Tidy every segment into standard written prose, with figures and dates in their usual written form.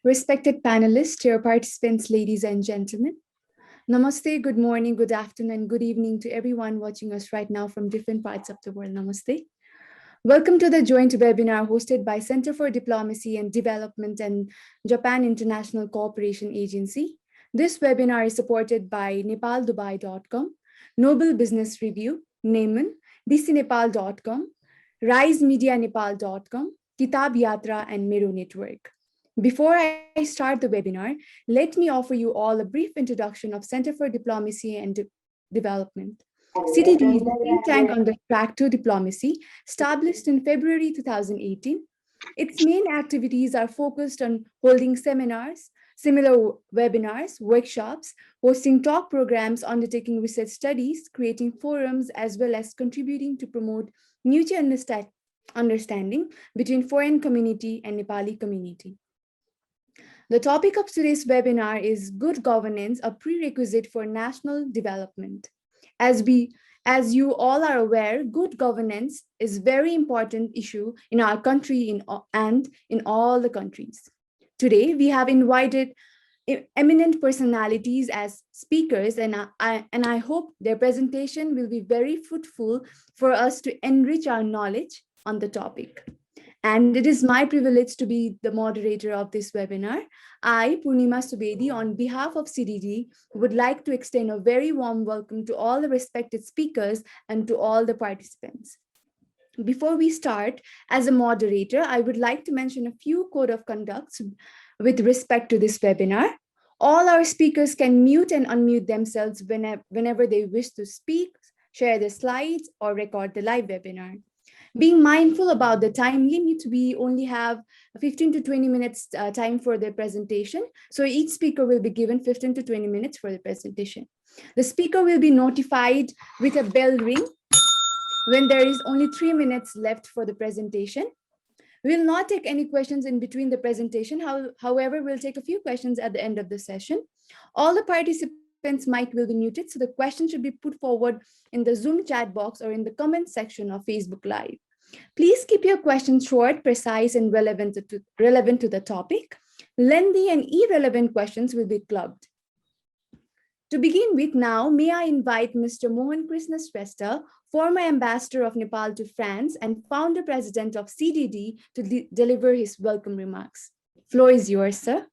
Respected panelists, dear participants, ladies and gentlemen. Namaste, good morning, good afternoon, good evening to everyone watching us right now from different parts of the world. Namaste. Welcome to the joint webinar hosted by Center for Diplomacy and Development and Japan International Cooperation Agency. This webinar is supported by nepaldubai.com, Noble Business Review, Neiman, dcnepal.com, risemedianepal.com, Kitab Yatra, and Mero Network. Before I start the webinar, let me offer you all a brief introduction of Center for Diplomacy and Development. CDD is a think tank on the track to diplomacy, established in February 2018. Its main activities are focused on holding seminars, similar webinars, workshops, hosting talk programs, undertaking research studies, creating forums, as well as contributing to promote mutual understanding between foreign community and Nepali community. The topic of today's webinar is Good Governance, a Prerequisite for National Development. As you all are aware, good governance is a very important issue in our country and in all the countries. Today, we have invited eminent personalities as speakers, and I hope their presentation will be very fruitful for us to enrich our knowledge on the topic. And it is my privilege to be the moderator of this webinar. I, Purnima Subedi, on behalf of CDD, would like to extend a very warm welcome to all the respected speakers and to all the participants. Before we start, as a moderator, I would like to mention a few code of conducts with respect to this webinar. All our speakers can mute and unmute themselves whenever they wish to speak, share their slides, or record the live webinar. Being mindful about the time limit, we only have 15 to 20 minutes time for the presentation. So each speaker will be given 15 to 20 minutes for the presentation. The speaker will be notified with a bell ring when there is only 3 minutes left for the presentation. We will not take any questions in between the presentation. However, we'll take a few questions at the end of the session. All the participants' mic will be muted, so the question should be put forward in the Zoom chat box or in the comment section of Facebook Live. Please keep your questions short, precise, and relevant to the topic. Lengthy and irrelevant questions will be clubbed. To begin with now, may I invite Mr. Mohan Krishna Shrestha, former ambassador of Nepal to France and founder president of CDD, to deliver his welcome remarks. Floor is yours, sir.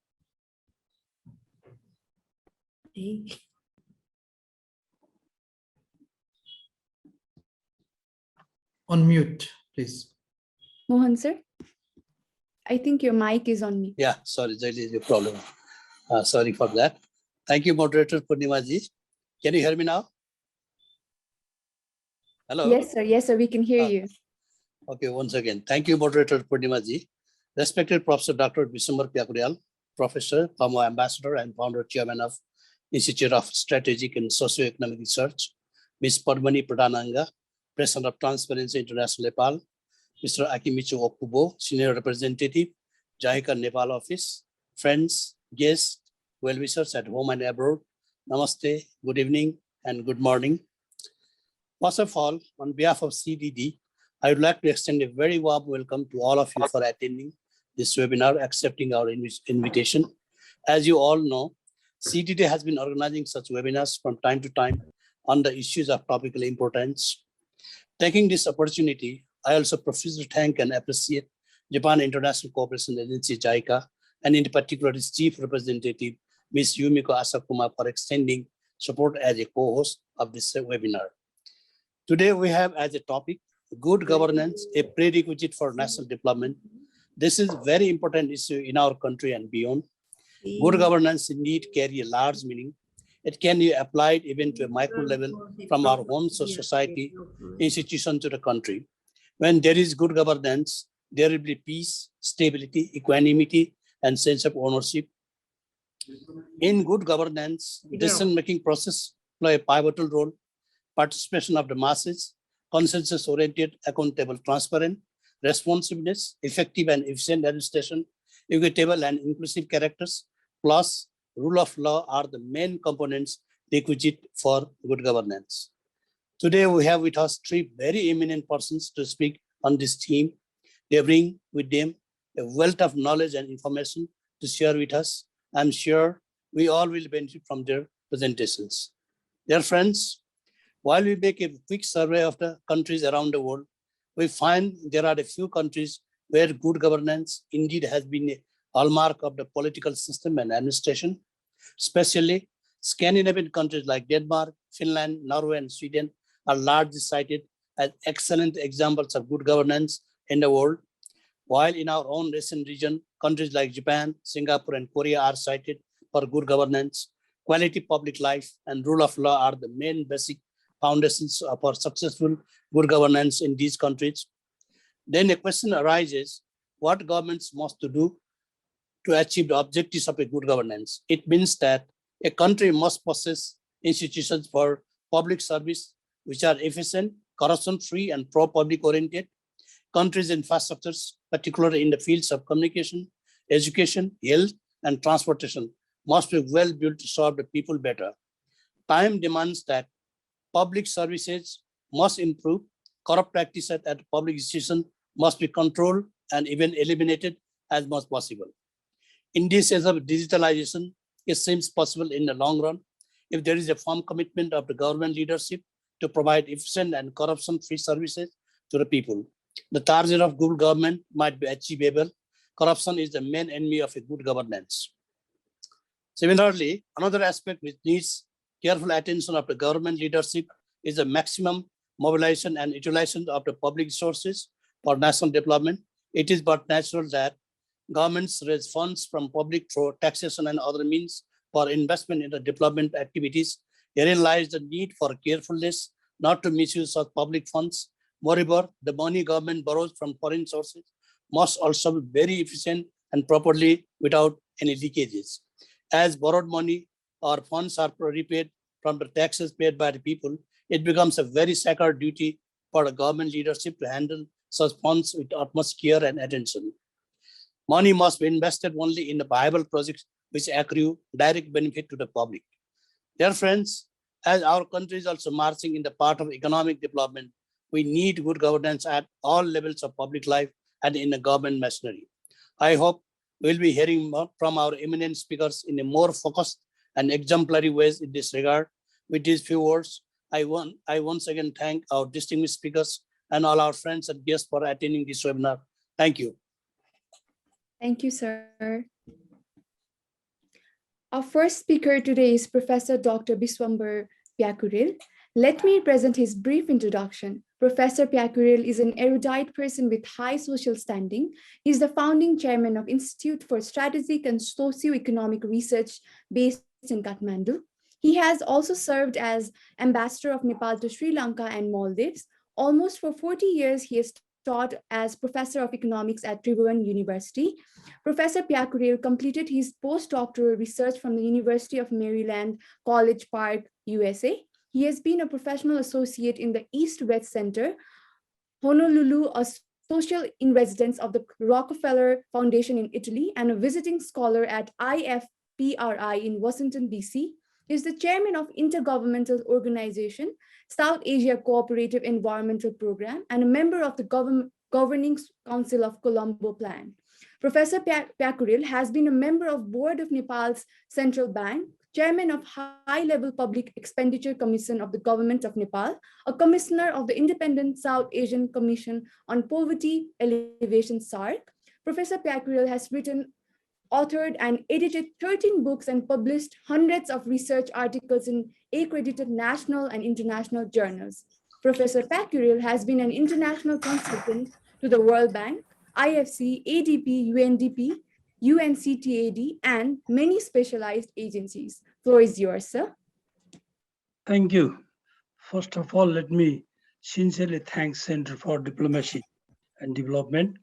On mute, please. Mohan, sir. I think your mic is on mute. Yeah, sorry, that is your problem. Sorry for that. Thank you, moderator Purnima ji. Can you hear me now? Hello? Yes, sir. Yes, sir. We can hear you. Okay, once again. Thank you, moderator Purnima ji. Respected Professor Dr. Bishambar Pyakurial, Professor, former ambassador and founder chairman of Institute of Strategic and Socio-Economic Research, Ms. Padmani Pradhananga, President of Transparency International Nepal, Mr. Akimichu Okubo, Senior Representative, JICA Nepal Office, friends, guests, well-wishers at home and abroad, namaste, good evening, and good morning. First of all, on behalf of CDD, I would like to extend a very warm welcome to all of you for attending this webinar, accepting our invitation. As you all know, CDD has been organizing such webinars from time to time on the issues of topical importance. Taking this opportunity, I also profusely thank and appreciate Japan International Cooperation Agency, JICA, and in particular its Chief Representative, Ms. Yumiko Asakuma, for extending support as a co-host of this webinar. Today we have as a topic, good governance, a prerequisite for national development. This is a very important issue in our country and beyond. Good governance indeed carry a large meaning. It can be applied even to a micro level from our homes or society, institution to the country. When there is good governance, there will be peace, stability, equanimity, and sense of ownership. In good governance, decision-making process play a pivotal role. Participation of the masses, consensus-oriented, accountable, transparent, responsiveness, effective and efficient administration, equitable and inclusive characters, plus rule of law are the main components requisite for good governance. Today we have with us three very eminent persons to speak on this theme. They bring with them a wealth of knowledge and information to share with us. I'm sure we all will benefit from their presentations. Dear friends, while we make a quick survey of the countries around the world, we find there are a few countries where good governance indeed has been a hallmark of the political system and administration, especially Scandinavian countries like Denmark, Finland, Norway, and Sweden are largely cited as excellent examples of good governance in the world, while in our own recent region, countries like Japan, Singapore, and Korea are cited for good governance. Quality public life and rule of law are the main basic foundations for successful good governance in these countries. Then a question arises, what governments must do to achieve the objectives of a good governance? It means that a country must possess institutions for public service which are efficient, corruption-free, and pro-public oriented. Countries' infrastructures, particularly in the fields of communication, education, health, and transportation, must be well built to serve the people better. Time demands that public services must improve, corrupt practices at public institutions must be controlled and even eliminated as much possible. In this age of digitalization, it seems possible in the long run if there is a firm commitment of the government leadership to provide efficient and corruption-free services to the people. The target of good government might be achievable. Corruption is the main enemy of a good governance. Similarly, another aspect which needs careful attention of the government leadership is the maximum mobilization and utilization of the public resources for national development. It is but natural that governments raise funds from public through taxation and other means for investment in the development activities. Herein lies the need for carefulness not to misuse of public funds. Moreover, the money government borrows from foreign sources must also be very efficient and properly without any leakages. As borrowed money or funds are repaid from the taxes paid by the people, it becomes a very sacred duty for the government leadership to handle such funds with utmost care and attention. Money must be invested only in the viable projects which accrue direct benefit to the public. Dear friends, as our country is also marching in the path of economic development, we need good governance at all levels of public life and in the government machinery. I hope we'll be hearing more from our eminent speakers in a more focused and exemplary ways in this regard. With these few words, I once again thank our distinguished speakers and all our friends and guests for attending this webinar. Thank you. Thank you, sir. Our first speaker today is Professor Dr. Biswambar Pyakuril. Let me present his brief introduction. Professor Pyakuril is an erudite person with high social standing. He is the founding chairman of Institute for Strategic and Socio-Economic Research based in Kathmandu. He has also served as ambassador of Nepal to Sri Lanka and Maldives. Almost for 40 years, he has taught as professor of economics at Tribhuvan University. Professor Pyakuril completed his postdoctoral research from the University of Maryland, College Park, USA. He has been a professional associate in the East-West Center, Honolulu, a social in residence of the Rockefeller Foundation in Italy, and a visiting scholar at IFPRI in Washington, D.C. He is the chairman of Intergovernmental Organization, South Asia Cooperative Environmental Program, and a member of the Governing Council of Colombo Plan. Professor Pyakuril has been a member of Board of Nepal's Central Bank, chairman of High-Level Public Expenditure Commission of the Government of Nepal, a commissioner of the Independent South Asian Commission on Poverty Alleviation SAARC. Professor Pyakuril has authored and edited 13 books and published hundreds of research articles in accredited national and international journals. Professor Pyakuril has been an international consultant to the World Bank, IFC, ADP, UNDP, UNCTAD, and many specialized agencies. Floor is yours, sir. Thank you. First of all, let me sincerely thank Center for Diplomacy and Development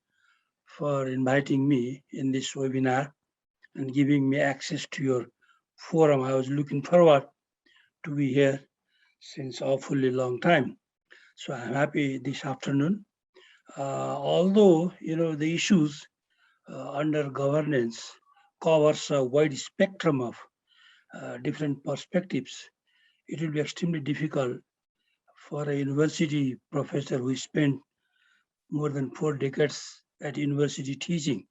for inviting me in this webinar and giving me access to your forum. I was looking forward to be here since awfully long time. So I'm happy this afternoon. Although, the issues under governance covers a wide spectrum of different perspectives, it will be extremely difficult for a university professor who spent more than 4 decades at university teaching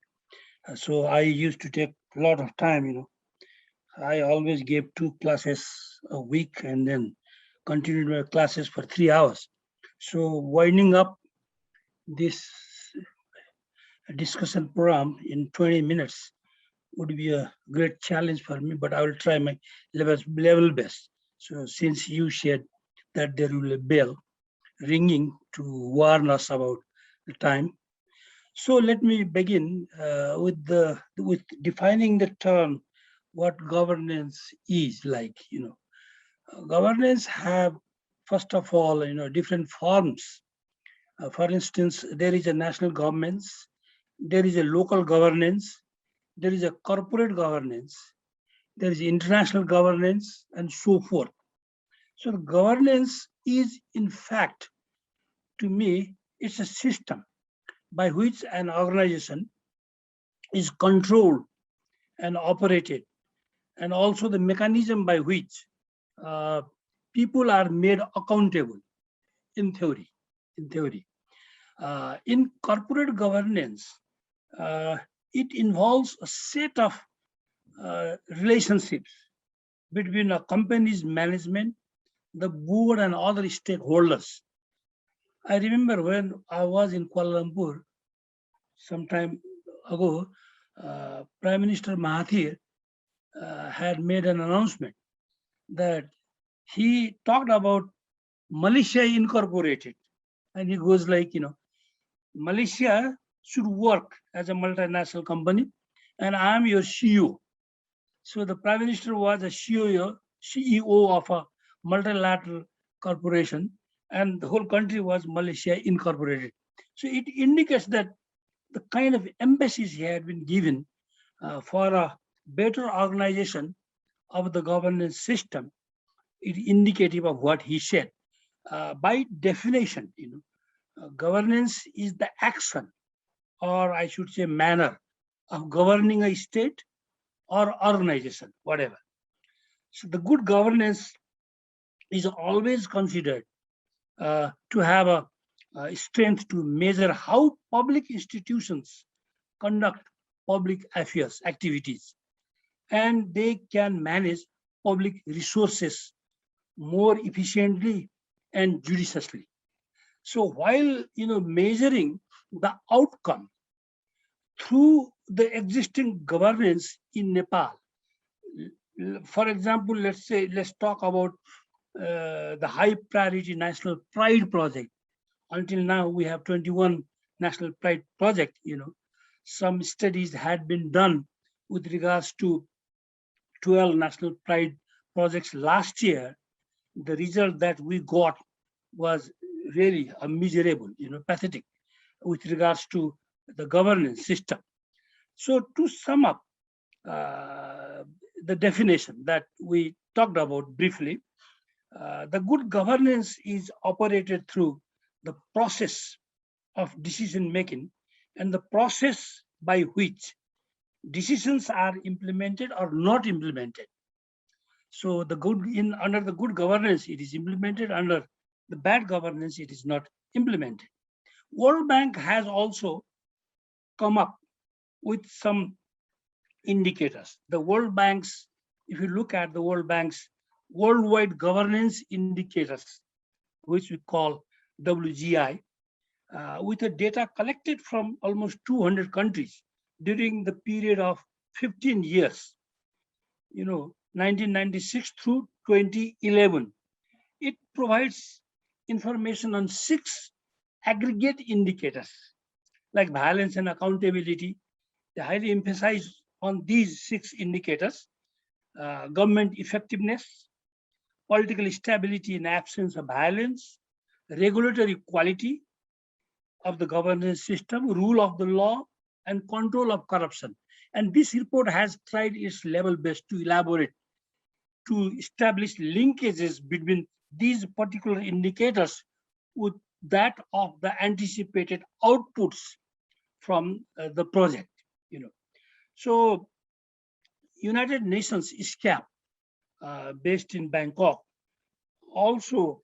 So I used to take a lot of time. I always gave 2 classes a week and then continued my classes for 3 hours. So winding up this discussion program in 20 minutes would be a great challenge for me, but I will try my level best. So since you said that there will be a bell ringing to warn us about the time, so let me begin with defining the term what governance is like. Governance have, first of all, different forms. For instance, there is a national governance, there is a local governance, there is a corporate governance, there is international governance, and so forth. So the governance is, in fact, to me, it's a system by which an organization is controlled and operated, and also the mechanism by which uh, people are made accountable in theory. In corporate governance, it involves a set of relationships between a company's management, the board, and other stakeholders. I remember when I was in Kuala Lumpur some time ago, Prime Minister Mahathir had made an announcement that he talked about Malaysia Incorporated. And he goes like, Malaysia should work as a multinational company, and I am your CEO. So the Prime Minister was a CEO of a multilateral corporation, and the whole country was Malaysia Incorporated. So it indicates that the kind of emphasis he had been given for a better organization of the governance system is indicative of what he said. By definition, governance is the action, or I should say manner, of governing a state or organization, whatever. So the good governance is always considered to have a strength to measure how public institutions conduct public affairs activities, and they can manage public resources more efficiently and judiciously. So while measuring the outcome through the existing governance in Nepal, for example, let's talk about the high priority national pride project. Until now, we have 21 national pride project. Some studies had been done with regards to 12 national pride projects last year. The result that we got was really miserable, pathetic with regards to the governance system. So to sum up the definition that we talked about briefly, the good governance is operated through the process of decision making and the process by which decisions are implemented or not implemented. So under the good governance, it is implemented. Under the bad governance, it is not implemented. World Bank has also come up with some indicators. The World Bank's, if you look at the World Bank's worldwide governance indicators, which we call WGI, with the data collected from almost 200 countries during the period of 15 years, 1996 through 2011. It provides information on 6 aggregate indicators like violence and accountability. They highly emphasize on these 6 indicators: government effectiveness, political stability in absence of violence, regulatory quality of the governance system, rule of the law, and control of corruption. And this report has tried its level best to elaborate, to establish linkages between these particular indicators with that of the anticipated outputs from the project. So United Nations ISCAP, based in Bangkok, also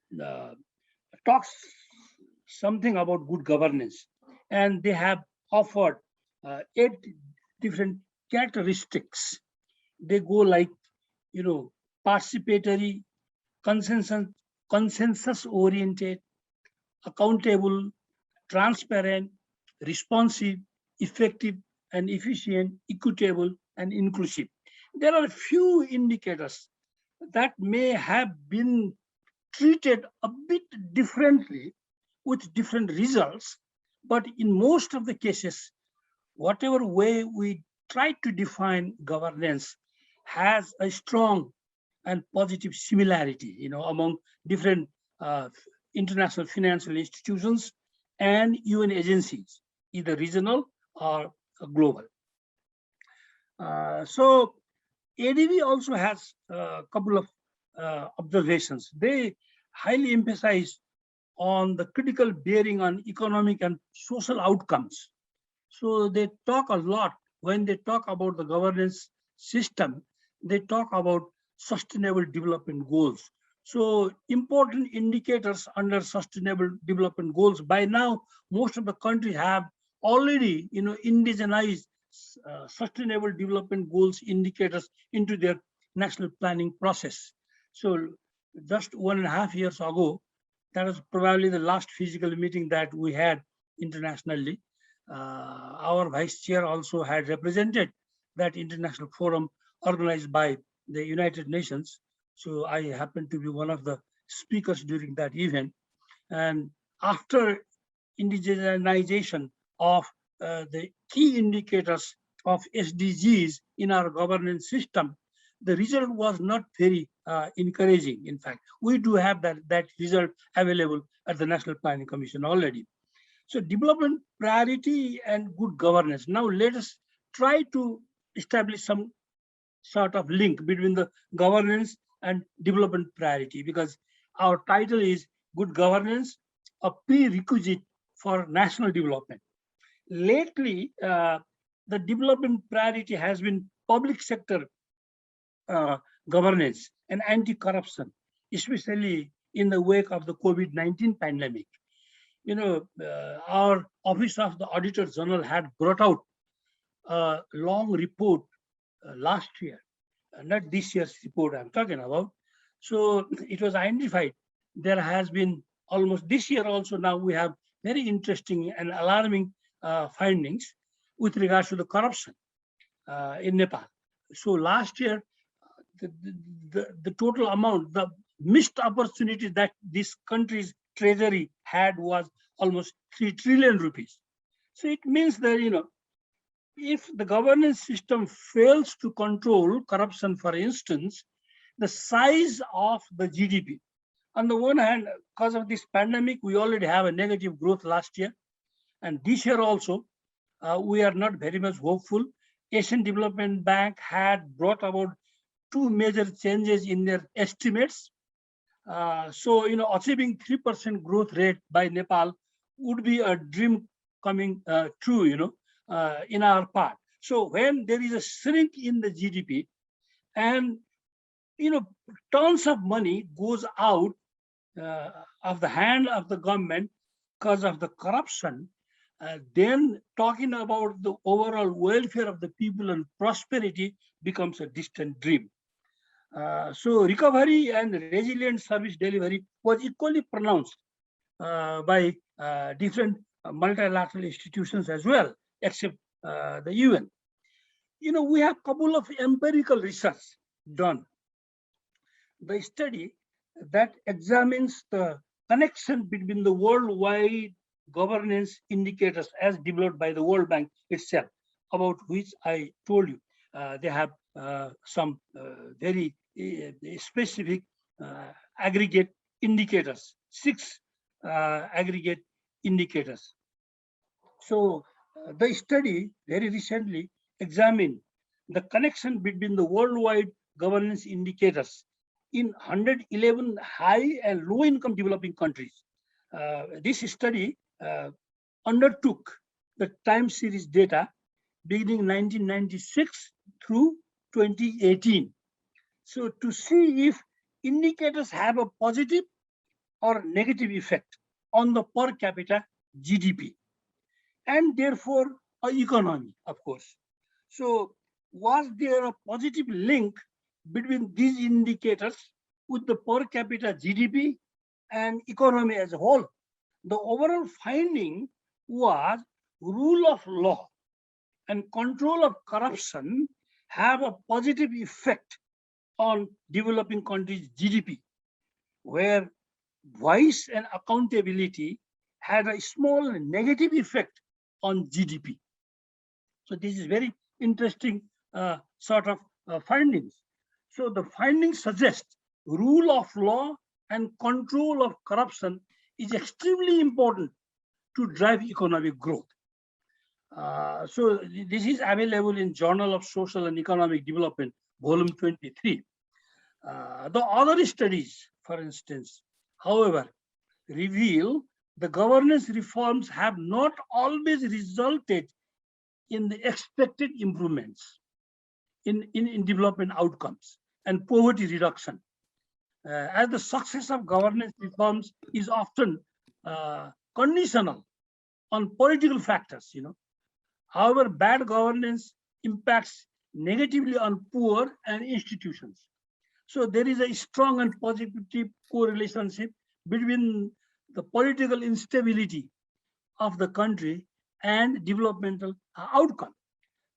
talks something about good governance, and they have offered 8 different characteristics. They go like, participatory, consensus oriented, accountable, transparent, responsive, effective and efficient, equitable and inclusive. There are a few indicators that may have been treated a bit differently with different results, but in most of the cases, whatever way we try to define governance has a strong and positive similarity, among different international financial institutions and UN agencies, either regional or global. So ADB also has a couple of observations. They highly emphasize on the critical bearing on economic and social outcomes. So they talk a lot when they talk about the governance system, they talk about sustainable development goals. So important indicators under sustainable development goals. By now, most of the countries have already, indigenized sustainable development goals indicators into their national planning process. So just 1.5 years ago, that was probably the last physical meeting that we had internationally. Our vice chair also had represented that international forum organized by the United Nations. So I happened to be one of the speakers during that event. And after indigenization of the key indicators of SDGs in our governance system, the result was not very encouraging. In fact, we do have that result available at the National Planning Commission already. So development priority and good governance. Now let us try to establish some sort of link between the governance and development priority, because our title is Good Governance, a Prerequisite for National Development. Lately, the development priority has been public sector governance and anti-corruption, especially in the wake of the COVID-19 pandemic. Our Office of the Auditor General had brought out a long report last year, not this year's report I'm talking about. So it was identified there has been almost this year also. Now we have very interesting and alarming findings with regards to the corruption in Nepal. So last year, the total amount, the missed opportunity that this country's treasury had was almost 3 trillion rupees. So it means that, if the governance system fails to control corruption, for instance, the size of the GDP, on the one hand, because of this pandemic, we already have a negative growth last year. And this year also, we are not very much hopeful. Asian Development Bank had brought about 2 major changes in their estimates. So, achieving 3% growth rate by Nepal would be a dream coming true, in our part. So when there is a shrink in the GDP and, tons of money goes out of the hand of the government because of the corruption, then talking about the overall welfare of the people and prosperity becomes a distant dream. So recovery and resilient service delivery was equally pronounced by different multilateral institutions as well, except the UN. We have a couple of empirical research done. The study that examines the connection between the worldwide governance indicators as developed by the World Bank itself, about which I told you. They have some very specific aggregate indicators, 6 aggregate indicators. So the study very recently examined the connection between the worldwide governance indicators in 111 high and low income developing countries. This study undertook the time series data beginning 1996 through 2018. So to see if indicators have a positive or negative effect on the per capita GDP and therefore our economy, of course. So was there a positive link between these indicators with the per capita GDP and economy as a whole? The overall finding was rule of law and control of corruption have a positive effect on developing countries' GDP, where voice and accountability had a small negative effect on GDP. So this is very interesting sort of findings. So the findings suggest rule of law and control of corruption is extremely important to drive economic growth. So this is available in Journal of Social and Economic Development, volume 23. The other studies, for instance, however, reveal the governance reforms have not always resulted in the expected improvements in development outcomes and poverty reduction. As the success of governance reforms is often conditional on political factors, However, bad governance impacts negatively on poor and institutions. So there is a strong and positive correlationship between the political instability of the country and developmental outcome.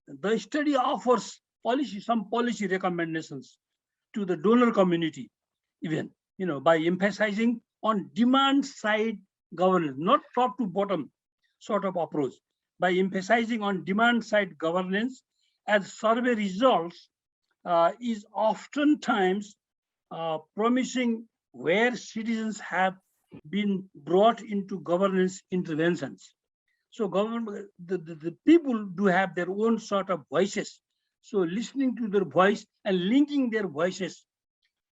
The study offers some policy recommendations to the donor community, even, by emphasizing on demand side governance, not top to bottom sort of approach, by emphasizing on demand side governance as survey results is oftentimes promising where citizens have been brought into governance interventions. So government, the people do have their own sort of voices. So listening to their voice and linking their voices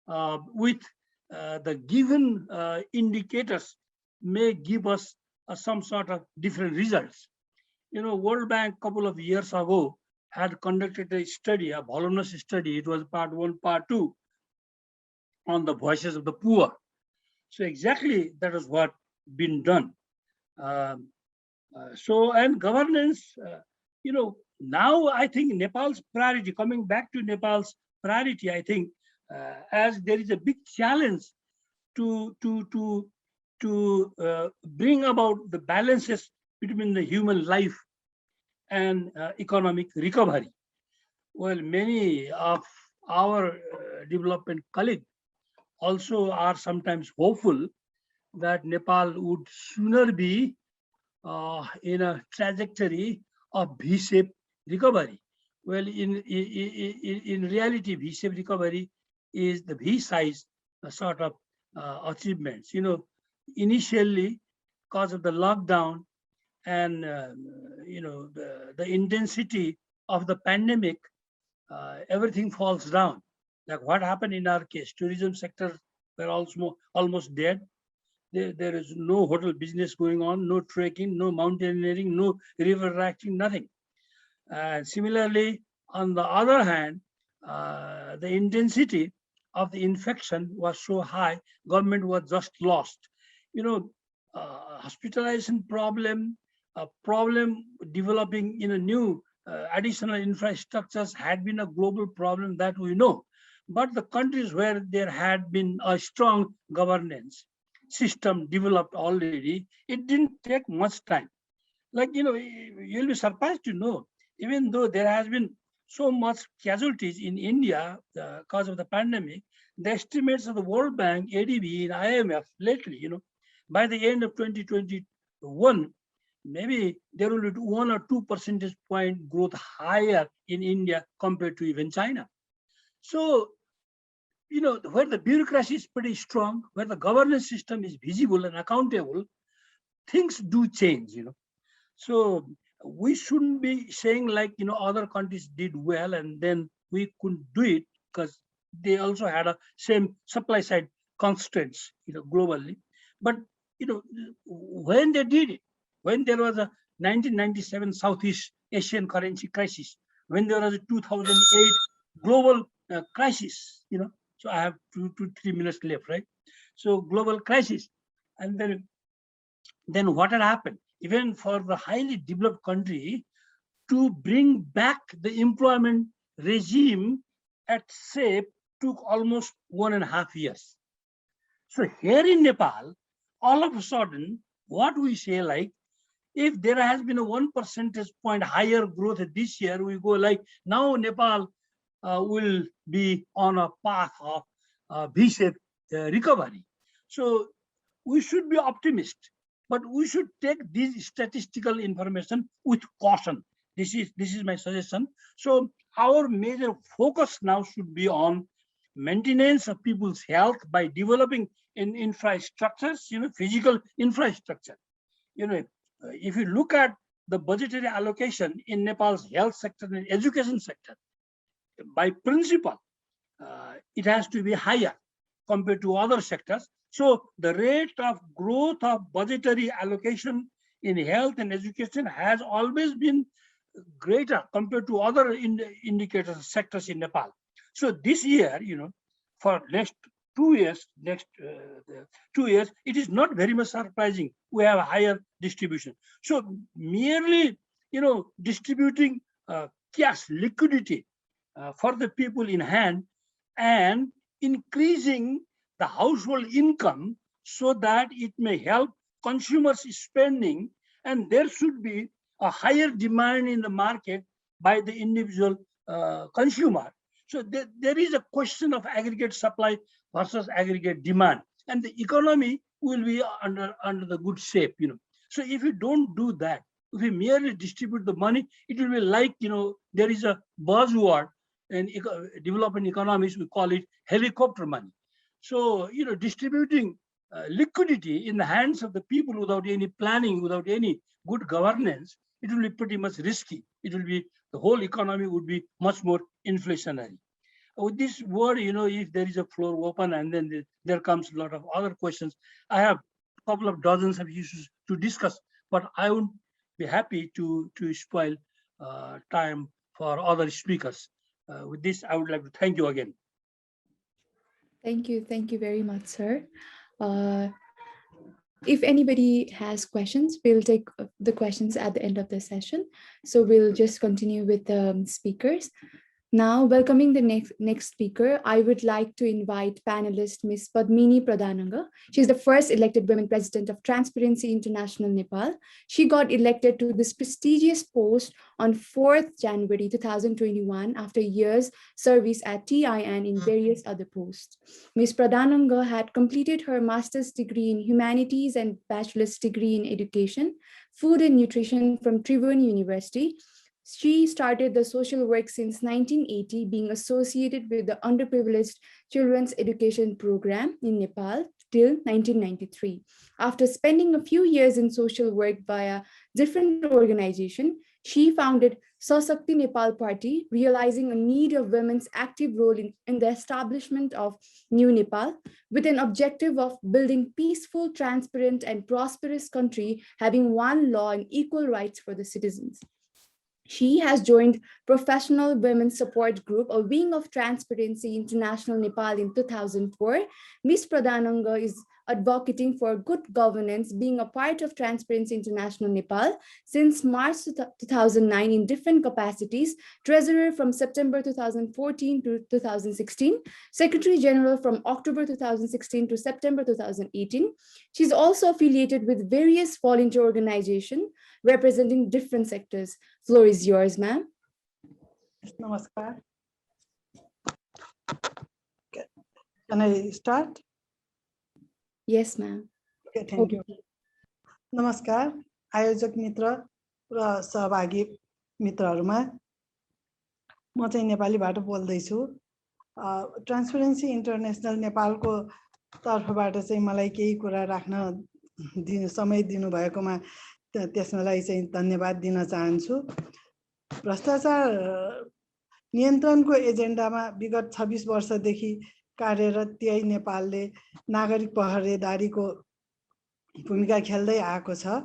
with the given indicators may give us some sort of different results. World Bank a couple of years ago had conducted a study, a voluminous study. It was part 1, part 2 on the voices of the poor. So exactly that is what been done. And governance, now I think Nepal's priority, coming back to Nepal's priority, I think, as there is a big challenge to bring about the balances between the human life and economic recovery. Well, many of our development colleagues also are sometimes hopeful that Nepal would sooner be in a trajectory of V-shaped recovery. Well, in reality, V-shaped recovery is the V-size sort of achievements. Initially, because of the lockdown and the intensity of the pandemic, everything falls down. Like what happened in our case, tourism sector were almost dead. There is no hotel business going on, no trekking, no mountaineering, no river rafting, nothing. Similarly, on the other hand, the intensity of the infection was so high, government was just lost. Hospitalization problem, a problem developing in a new additional infrastructures had been a global problem that we know. But the countries where there had been a strong governance system developed already, it didn't take much time. Like, you'll be surprised to know, even though there has been so much casualties in India because of the pandemic, the estimates of the World Bank, ADB, and IMF lately, by the end of 2021, maybe there will be 1 or 2 percentage point growth higher in India compared to even China. So, where the bureaucracy is pretty strong, where the governance system is visible and accountable, things do change, So we shouldn't be saying like, other countries did well and then we couldn't do it because they also had a same supply side constraints, globally. But, when they did it, when there was a 1997 Southeast Asian currency crisis, when there was a 2008 global crisis, so I have 2 to 3 minutes left, right? So global crisis, and then what had happened? Even for the highly developed country, to bring back the employment regime at SAPE took almost 1.5 years. So here in Nepal, all of a sudden, what we say, like, if there has been a 1 percentage point higher growth this year, we go like, now Nepal will be on a path of V-shaped recovery. So we should be optimistic, but we should take this statistical information with caution. This is my suggestion. So our major focus now should be on maintenance of people's health by developing infrastructures, physical infrastructure. If you look at the budgetary allocation in Nepal's health sector and education sector, by principle, it has to be higher compared to other sectors. So the rate of growth of budgetary allocation in health and education has always been greater compared to other indicators, sectors in Nepal. So this year, for next 2 years, it is not very much surprising. We have a higher distribution. So merely, distributing cash liquidity for the people in hand and increasing the household income so that it may help consumers spending, and there should be a higher demand in the market by the individual consumer. So there is a question of aggregate supply versus aggregate demand, and the economy will be under the good shape. So if you don't do that, if you merely distribute the money, it will be like, there is a buzzword in developing economies, we call it helicopter money. So, distributing liquidity in the hands of the people without any planning, without any good governance, it will be pretty much risky. The whole economy would be much more inflationary. With this word, if there is a floor open and then there comes a lot of other questions, I have a couple of dozens of issues to discuss, but I would be happy to spoil time for other speakers. With this, I would like to thank you again. Thank you. Thank you very much, sir. If anybody has questions, we'll take the questions at the end of the session. So we'll just continue with the speakers. Now, welcoming the next speaker, I would like to invite panelist Ms. Padmini Pradhananga. She's the first elected women president of Transparency International Nepal. She got elected to this prestigious post on 4th January 2021 after years service at TIN in various other posts. Ms. Pradhananga had completed her master's degree in humanities and bachelor's degree in education, food and nutrition from Tribhuvan University. She started the social work since 1980, being associated with the underprivileged children's education program in Nepal till 1993. After spending a few years in social work via different organizations, she founded Sasakti Nepal Party, realizing a need of women's active role in the establishment of New Nepal, with an objective of building peaceful, transparent, and prosperous country, having one law and equal rights for the citizens. She has joined Professional Women's Support Group, a wing of Transparency International Nepal in 2004. Ms. Pradhananga is advocating for good governance, being a part of Transparency International Nepal since March 2009 in different capacities, Treasurer from September 2014 to 2016, Secretary General from October 2016 to September 2018. She's also affiliated with various volunteer organizations representing different sectors. Floor is yours, ma'am. Namaskar. Can I start? Yes, ma'am. Okay, thank you. नमस्कार आयोजक मित्र र सहभागी मित्रहरुमा म चाहिँ नेपालीबाट बोल्दैछु transparency international नेपालको तर्फबाट चाहिँ मलाई केही कुरा राख्न समय दिनु भएकोमा त्यसलाई चाहिँ धन्यवाद दिन चाहन्छु भ्रष्टाचार नियन्त्रणको एजेन्डामा विगत 26 वर्षदेखि कार्यरत त्यही नेपालले नागरिक पहरेदारीको भूमिका खेल्दै आएको छ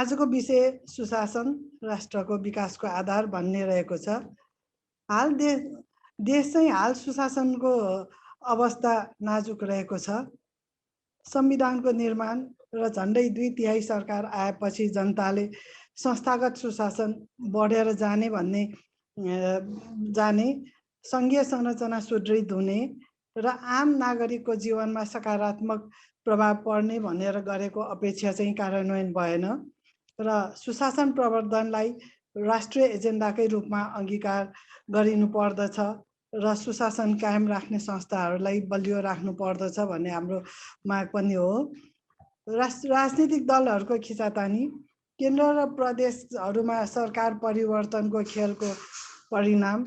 आजको विषय सुशासन राष्ट्रको विकासको आधार भन्ने रहेको छ हाल देश चाहिँ हाल सुशासनको अवस्था नाजुक रहेको छ संविधानको निर्माण र झन्डै 2/3 सरकार आएपछि जनताले संस्थागत सुशासन बढेर जाने भन्ने जाने, सङ्घीय संरचना सुदृढ हुने र आम नागरिकको जीवनमा सकारात्मक प्रभाव पर्ने भनेर गरेको अपेक्षा चाहिँ कार्यान्वयन भएन र सुशासन प्रवर्धनलाई राष्ट्रिय एजेन्डाकै रूपमा अंगीकार गरिनु पर्दछ र सुशासन कायम राख्ने संस्थाहरूलाई बलियो राख्नु पर्दछ भन्ने हाम्रो माग पनि हो। राजनीतिक दलहरूको खिचातानी, केन्द्र र प्रदेशहरूमा सरकार परिवर्तनको खेलको परिणाम,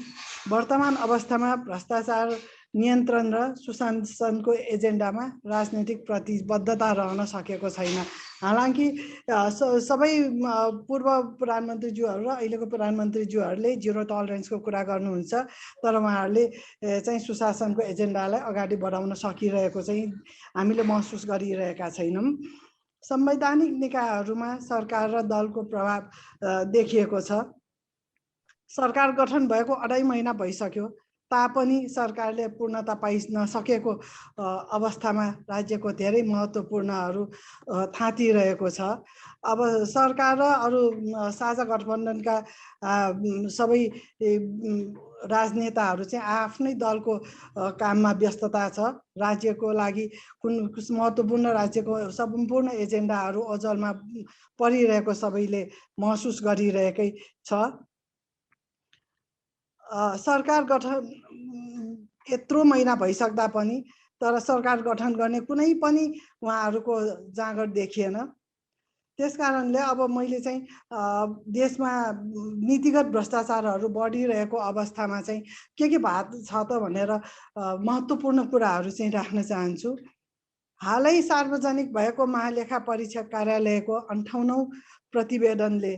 वर्तमान अवस्थामा भ्रष्टाचार नियन्त्रण र सुशासनको एजेन्डामा राजनीतिक प्रतिबद्धता रहन सकेको छैन। हालांकि सबै पूर्व प्रधानमन्त्रीज्यूहरू र अहिलेको प्रधानमन्त्रीज्यूहरूले जिरो टलरेन्सको कुरा गर्नुहुन्छ, तर उहाँहरूले चाहिँ सुशासनको एजेन्डालाई अगाडि बढाउन सकिरहेको चाहिँ हामीले महसुस गरिरहेका छैनौँ। संवैधानिक निकायहरूमा सरकार र दलको प्रभाव देखिएको छ। सरकार गठन भएको 2.5 महिना भइसक्यो तापनि सरकारले पूर्णता पाइ नसकेको अवस्थामा राज्यको धेरै महत्त्वपूर्णहरू थाँतिरहेको छ। अब सरकार र अरू साझा गठबन्धनका सबै राजनेताहरू चाहिँ आफ्नै दलको काममा व्यस्तता छ। राज्यको लागि कुन महत्त्वपूर्ण राज्यको सम्पूर्ण एजेन्डाहरू ओझलमा परिरहेको सबैले महसुस गरिरहेकै छ। सरकार गठन यत्रो महिना भइसक्दा पनि तर सरकार गठन गर्ने कुनै पनि उहाँहरूको जाँगर देखिएन। त्यसकारणले अब मैले चाहिँ देशमा नीतिगत भ्रष्टाचारहरू बढिरहेको अवस्थामा चाहिँ के भएको छ त भनेर महत्त्वपूर्ण कुराहरू चाहिँ राख्न चाहन्छु। हालै सार्वजनिक भएको महालेखा परीक्षक कार्यालयको 58औं प्रतिवेदनले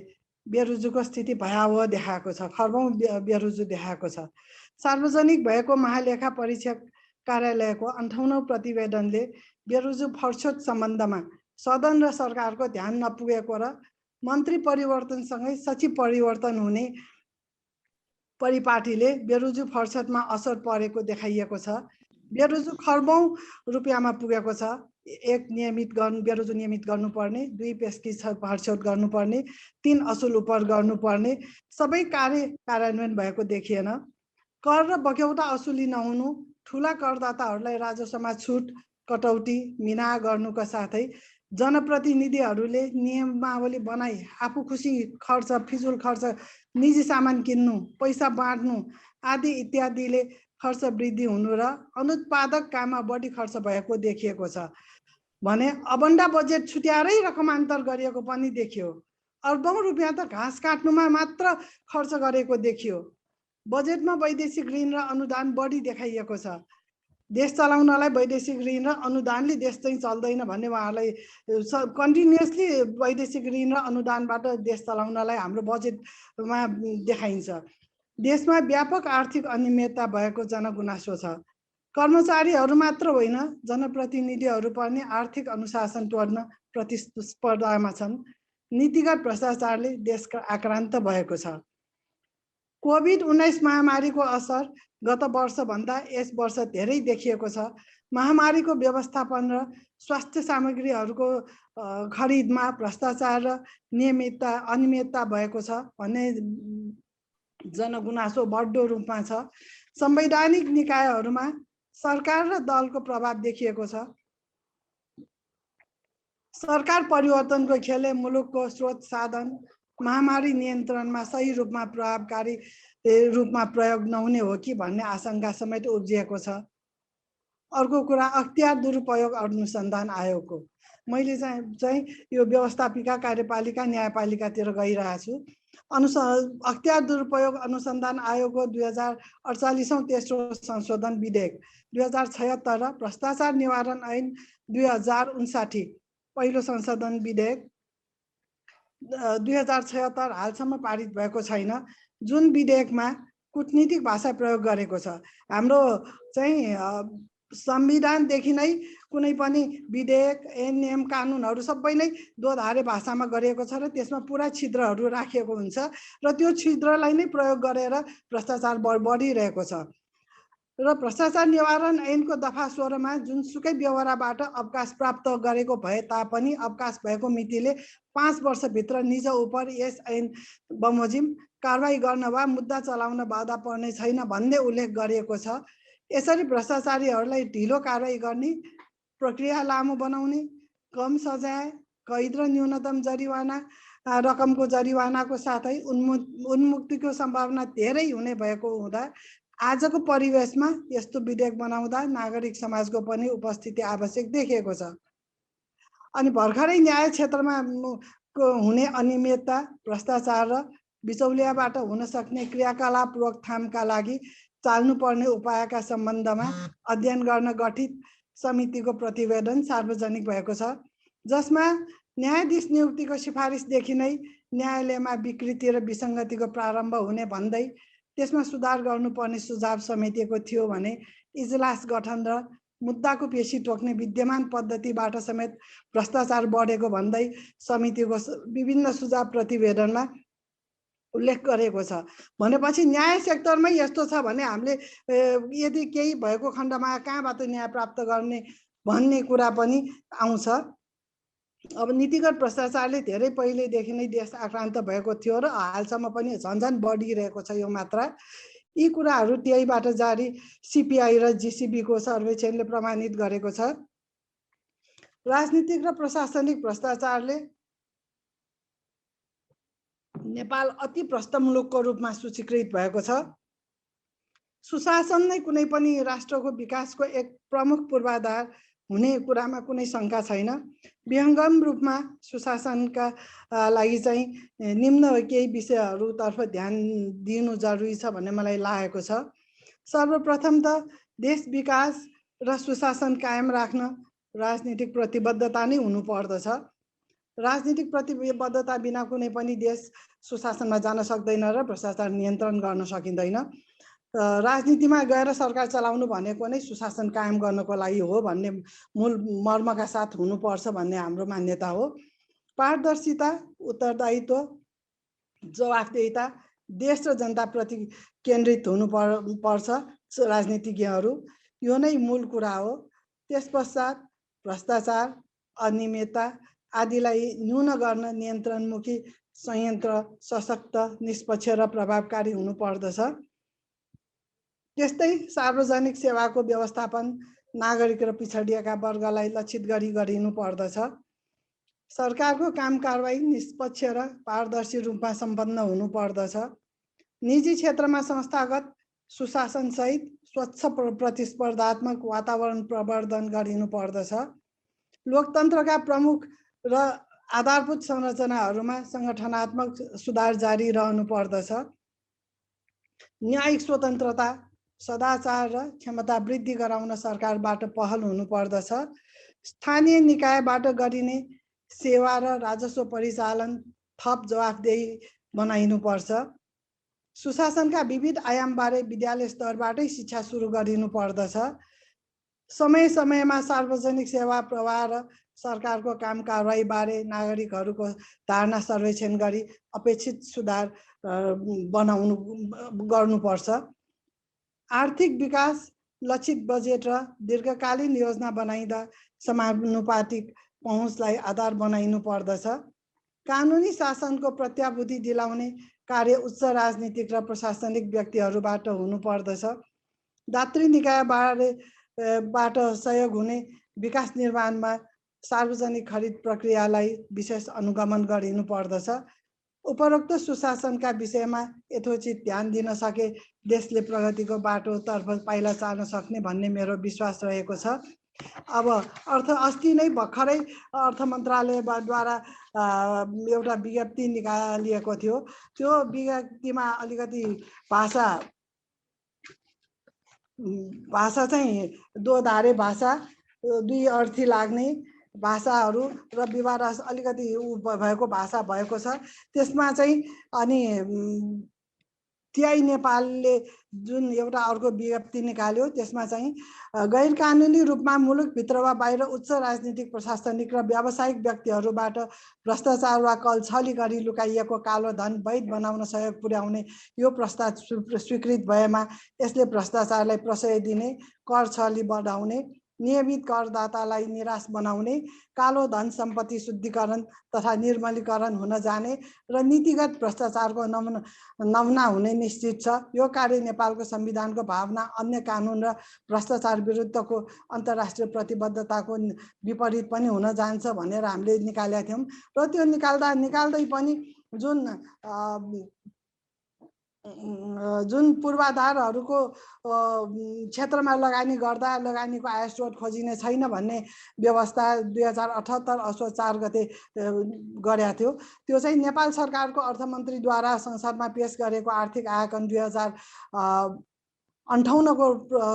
बेरोजगारीको स्थिति भयावह देखाएको छ, खर्बौं बेरोजगार देखाएको छ। सार्वजनिक भएको महालेखा परीक्षक कार्यालयको 58औं प्रतिवेदनले बेरोजगार फर्छोद सम्बन्धमा सदन र सरकारको ध्यान नपुगेको र मन्त्री परिवर्तनसँगै सचिव परिवर्तन हुने परिपाटीले बेरोजगार फर्छदमा असर परेको देखाइएको छ। बेरोजगार खर्बौं रुपियाँमा पुगेको छ। 1 बेरोजगार नियमित गर्नुपर्ने, 2 पेस्की फर्छद गर्नुपर्ने, 3 असुल उपर गर्नुपर्ने सबै कार्यान्वयन भएको देखिएन। कर र बक्यौता असुली नहुनु, ठुला करदाताहरूलाई राजस्वमा छुट कटौती मिना गर्नुका साथै जनप्रतिनिधिहरूले नियमावली बनाई आफू खुसी खर्च, फिजुल खर्च, निजी सामान किन्नु, पैसा बाँड्नु आदि इत्यादिले खर्च वृद्धि हुनु र अनुत्पादक काममा बढी खर्च भएको देखिएको छ भने अबन्डा बजेट छुट्याएरै रकमान्तर गरिएको पनि देखियो। अर्बौं रुपियाँ त घाँस काट्नुमा मात्र खर्च गरेको देखियो। बजेटमा वैदेशिक ऋण र अनुदान बढी देखाइएको छ। देश चलाउनलाई वैदेशिक ऋण र अनुदानले देश चाहिँ चल्दैन भन्ने उहाँलाई कन्टिन्युअसली वैदेशिक ऋण र अनुदानबाट देश चलाउनलाई हाम्रो बजेटमा देखाइन्छ। देशमा व्यापक आर्थिक अनियमितता भएको जनगुनासो छ। कर्मचारीहरू मात्र होइन, जनप्रतिनिधिहरू पनि आर्थिक अनुशासन तोड्न प्रतिस्पर्धामा छन्। नीतिगत भ्रष्टाचारले देश आक्रान्त भएको छ। कोभिड-19 महामारीको असर गत वर्षभन्दा यस वर्ष धेरै देखिएको छ। महामारीको व्यवस्थापन र स्वास्थ्य सामग्रीहरूको खरिदमा भ्रष्टाचार र अनियमितता भएको छ भन्ने जनगुनासो बढ्दो रूपमा छ। संवैधानिक निकायहरूमा सरकार र दलको प्रभाव देखिएको छ। सरकार परिवर्तनको खेलले मुलुकको स्रोत साधन महामारी नियन्त्रणमा सही रूपमा प्रभावकारी रूपमा प्रयोग नहुने हो कि भन्ने आशंका समेत उब्जिएको छ। अर्को कुरा अख्तियार दुरुपयोग अनुसन्धान आयोगको, मैले चाहिँ यो व्यवस्थापिका, कार्यपालिका, न्यायपालिकातिर गइरहेको छु। अख्तियार दुरुपयोग अनुसन्धान आयोगको 2048औं तेस्रो संशोधन विधेयक, 2076 र भ्रष्टाचार निवारण ऐन 2059 पहिलो संशोधन विधेयक 2076 हालसम्म पारित भएको छैन। जुन विधेयकमा कूटनीतिक भाषा प्रयोग गरेको छ। हाम्रो चाहिँ संविधानदेखि नै कुनै पनि विधेयक, ऐन, नियम, कानुनहरू सबै नै दोधारे भाषामा गरिएको छ र त्यसमा पुरा छिद्रहरू राखिएको हुन्छ र त्यो छिद्रलाई नै प्रयोग गरेर भ्रष्टाचार बढिरहेको छ। र भ्रष्टाचार निवारण ऐनको दफा 16 मा जुनसुकै व्यवहारबाट अवकाश प्राप्त गरेको भए तापनि अवकाश भएको मितिले 5 वर्षभित्र निज उप यस ऐन बमोजिम कारबाही गर्न वा मुद्दा चलाउन बाधा पर्ने छैन भन्ने उल्लेख गरिएको छ। यसरी भ्रष्टाचारीहरूलाई ढिलो कारबाही गर्ने, प्रक्रिया लामो बनाउने, कम सजाय, कैद र न्यूनतम जरिवाना रकमको जरिवानाको साथै उन्मुक्तिको सम्भावना धेरै हुने भएको हुँदा आजको परिवेशमा यस्तो विधेयक बनाउँदा नागरिक समाजको पनि उपस्थिति आवश्यक देखिएको छ। अनि भर्खरै न्याय क्षेत्रमा हुने अनियमितता, भ्रष्टाचार र बिचौलियाबाट हुन सक्ने क्रियाकलाप रोकथामका लागि चाल्नुपर्ने उपायका सम्बन्धमा अध्ययन गर्न गठित समितिको प्रतिवेदन सार्वजनिक भएको छ, जसमा न्यायाधीश नियुक्तिको सिफारिसदेखि नै न्यायालयमा विकृति र विसङ्गतिको प्रारम्भ हुने भन्दै त्यसमा सुधार गर्नुपर्ने सुझाव समेटिएको थियो भने इजलास गठन र मुद्दाको पेशी टोक्ने विद्यमान पद्धतिबाट समेत भ्रष्टाचार बढेको भन्दै समितिको विभिन्न सुझाव प्रतिवेदनमा उल्लेख गरेको छ। भनेपछि न्याय सेक्टरमै यस्तो छ भने हामीले यदि केही भएको खण्डमा कहाँबाट न्याय प्राप्त गर्ने भन्ने कुरा पनि आउँछ। अब नीतिगत भ्रष्टाचारले धेरै पहिलेदेखि नै देश आक्रान्त भएको थियो र हालसम्म पनि झन्झन बढिरहेको छ यो मात्रा। यी कुराहरू त्यहीबाट जारी सिपिआई र जिसिबीको सर्वेक्षणले प्रमाणित गरेको छ। राजनीतिक र प्रशासनिक भ्रष्टाचारले नेपाल अति भ्रष्ट मुलुकको रूपमा सूचीकृत भएको छ। सुशासन नै कुनै पनि राष्ट्रको विकासको एक प्रमुख पूर्वाधार हुने कुरामा कुनै शङ्का छैन। विहङ्गम रूपमा सुशासनका लागि चाहिँ निम्न केही विषयहरूतर्फ ध्यान दिनु जरुरी छ भन्ने मलाई लागेको छ। सर्वप्रथम त देश विकास र सुशासन कायम राख्न राजनीतिक प्रतिबद्धता नै हुनुपर्दछ। राजनीतिक प्रतिबद्धता बिना कुनै पनि देश सुशासनमा जान सक्दैन र भ्रष्टाचार नियन्त्रण गर्न सकिँदैन। राजनीतिमा गएर सरकार चलाउनु भनेको नै सुशासन कायम गर्नको लागि हो भन्ने मूल मर्मका साथ हुनुपर्छ भन्ने हाम्रो मान्यता हो। पारदर्शिता, उत्तरदायित्व, जवाफदेहिता, देश र जनताप्रति केन्द्रित हुनुपर्छ राजनीतिज्ञहरू, यो नै मूल कुरा हो। त्यसपश्चात भ्रष्टाचार, अनियमितता आदिलाई न्यून गर्न नियन्त्रणमुखी संयन्त्र सशक्त, निष्पक्ष र प्रभावकारी हुनुपर्दछ। त्यस्तै सार्वजनिक सेवाको व्यवस्थापन नागरिक र पिछडिएका वर्गलाई लक्षित गरी गरिनु पर्दछ। सरकारको काम कारबाही निष्पक्ष र पारदर्शी रूपमा सम्पन्न हुनुपर्दछ। निजी क्षेत्रमा संस्थागत सुशासनसहित स्वच्छ प्रतिस्पर्धात्मक वातावरण प्रवर्धन गरिनु पर्दछ। लोकतन्त्रका प्रमुख र आधारभूत संरचनाहरूमा सङ्गठनात्मक सुधार जारी रहनु पर्दछ। न्यायिक स्वतन्त्रता, सदाचार र क्षमता वृद्धि गराउन सरकारबाट पहल हुनुपर्दछ। स्थानीय निकायबाट गरिने सेवा र राजस्व परिचालन थप जवाफदेही बनाइनुपर्छ। सुशासनका विविध आयामबारे विद्यालय स्तरबाटै शिक्षा सुरु गरिनु पर्दछ। समय समयमा सार्वजनिक सेवा प्रवाह र सरकारको काम कारबाही बारे नागरिकहरूको धारणा सर्वेक्षण गरी अपेक्षित सुधार गर्नुपर्छ। आर्थिक विकास, लक्षित बजेट र दीर्घकालीन योजना बनाइदा समानुपातिक पहुँचलाई आधार बनाइनु पर्दछ। कानुनी शासनको प्रत्याभूति दिलाउने कार्य उच्च राजनीतिक र प्रशासनिक व्यक्तिहरूबाट हुनुपर्दछ। दात्री निकायबाट सहयोग हुने विकास निर्माणमा सार्वजनिक खरिद प्रक्रियालाई विशेष अनुगमन गरिनु पर्दछ। उपरोक्त सुशासनका विषयमा यथोचित ध्यान दिन सके देशले प्रगतिको बाटोतर्फ पाइला चाल्न सक्ने भन्ने मेरो विश्वास रहेको छ। अब अस्ति नै भर्खरै अर्थ मन्त्रालयद्वारा एउटा विज्ञप्ति निकालिएको थियो। त्यो विज्ञप्तिमा अलिकति भाषा चाहिँ दोधारे भाषा, दुई अर्थी लाग्ने भाषाहरू र विवाद अलिकति भएको भाषा भएको छ। त्यसमा चाहिँ अनि टिआई नेपालले जुन एउटा अर्को विज्ञप्ति निकाल्यो त्यसमा चाहिँ गैर कानुनी रूपमा मुलुकभित्र वा बाहिर उच्च राजनीतिक प्रशासनिक र व्यावसायिक व्यक्तिहरूबाट भ्रष्टाचार वा कलछली गरी लुकाइएको कालो धन वैध बनाउन सहयोग पुर्याउने यो प्रस्ताव स्वीकृत भएमा यसले भ्रष्टाचारलाई प्रशय दिने, कर छली बढाउने, नियमित करदातालाई निराश बनाउने, कालो धन सम्पत्ति शुद्धिकरण तथा निर्मलीकरण हुन जाने र नीतिगत भ्रष्टाचारको नमुना हुने निश्चित छ। यो कार्य नेपालको संविधानको भावना, अन्य कानुन र भ्रष्टाचार विरुद्धको अन्तर्राष्ट्रिय प्रतिबद्धताको विपरीत पनि हुन जान्छ भनेर हामीले निकालेका थियौँ र त्यो निकाल्दै पनि जुन पूर्वाधारहरूको क्षेत्रमा लगानी गर्दा लगानीको आय स्रोत खोजिने छैन भन्ने व्यवस्था 2078 असोज 4 गते गरेका थियो। त्यो चाहिँ नेपाल सरकारको अर्थमन्त्रीद्वारा संसदमा पेश गरेको आर्थिक आयकन 2058 को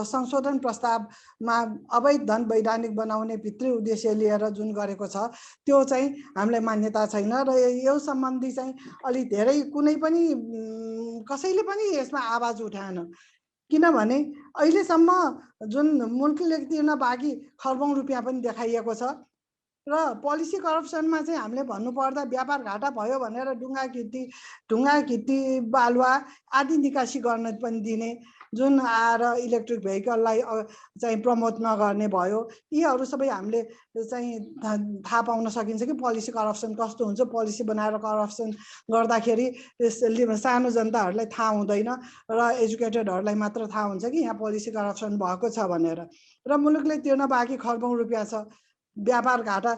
संशोधन प्रस्तावमा अवैध धन वैधानिक बनाउने भित्री उद्देश्य लिएर जुन गरेको छ त्यो चाहिँ हामीलाई मान्यता छैन र यो सम्बन्धी चाहिँ अलि धेरै कुनै पनि कसैले पनि यसमा आवाज उठाएन। किनभने अहिलेसम्म जुन मुलुकले तिर्न बाँकी खर्बौं रुपियाँ पनि देखाइएको छ र पोलिसी करप्सनमा चाहिँ हामीले भन्नुपर्दा व्यापार घाटा भयो भनेर ढुङ्गा गिट्टी बालुवा आदि निकासी गर्न पनि दिने, जुन आएर इलेक्ट्रिक भेहिकललाई चाहिँ प्रमोट नगर्ने भयो। यीहरू सबै हामीले चाहिँ थाहा पाउन सकिन्छ कि पोलिसी करप्सन कस्तो हुन्छ। पोलिसी बनाएर करप्सन गर्दाखेरि सानो जनताहरूलाई थाहा हुँदैन र एजुकेटेडहरूलाई मात्र थाहा हुन्छ कि यहाँ पोलिसी करप्सन भएको छ भनेर। र मुलुकले तिर्न बाँकी खर्बौं रुपियाँ छ, व्यापार घाटा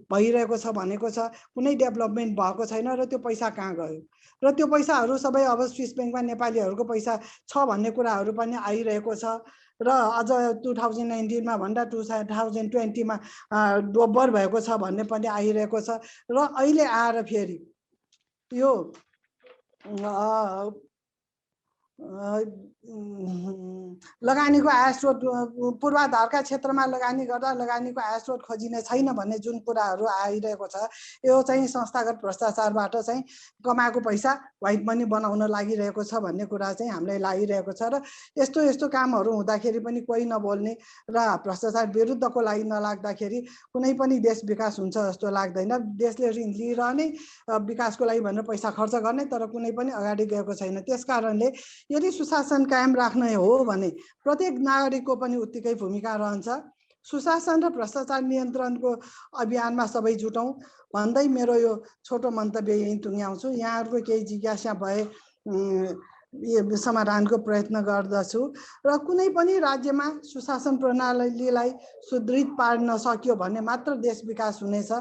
भइरहेको छ भनेको छ, कुनै डेभलपमेन्ट भएको छैन र त्यो पैसा कहाँ गयो र त्यो पैसाहरू सबै अब स्विस ब्याङ्कमा नेपालीहरूको पैसा छ भन्ने कुराहरू पनि आइरहेको छ र अझ 2019 मा भन्दा 2020 मा दोब्बर भएको छ भन्ने पनि आइरहेको छ र अहिले आएर फेरि यो लगानीको आय स्रोत पूर्वाधारका क्षेत्रमा लगानी गर्दा लगानीको आय स्रोत खोजिने छैन भन्ने जुन कुराहरू आइरहेको छ यो चाहिँ संस्थागत भ्रष्टाचारबाट चाहिँ कमाएको पैसा व्हाइट मनी बनाउन लागिरहेको छ भन्ने कुरा चाहिँ हामीलाई लागिरहेको छ र यस्तो कामहरू हुँदाखेरि पनि कोही नबोल्ने र भ्रष्टाचार विरुद्धको लागि नलाग्दाखेरि कुनै पनि देश विकास हुन्छ जस्तो लाग्दैन। देशले ऋण लिइरहने विकासको लागि भनेर पैसा खर्च गर्ने तर कुनै पनि अगाडि गएको छैन। त्यसकारणले यदि सुशासन कायम राख्ने हो भने प्रत्येक नागरिकको पनि उत्तिकै भूमिका रहन्छ। सुशासन र भ्रष्टाचार नियन्त्रणको अभियानमा सबै जुटौँ भन्दै मेरो यो छोटो मन्तव्य यही टुङ्ग्याउँछु। यहाँहरूको केही जिज्ञासा भए समाधानको प्रयत्न गर्दछु र कुनै पनि राज्यमा सुशासन प्रणालीलाई सुदृढ पार्न सक्यो भने मात्र देश विकास हुनेछ,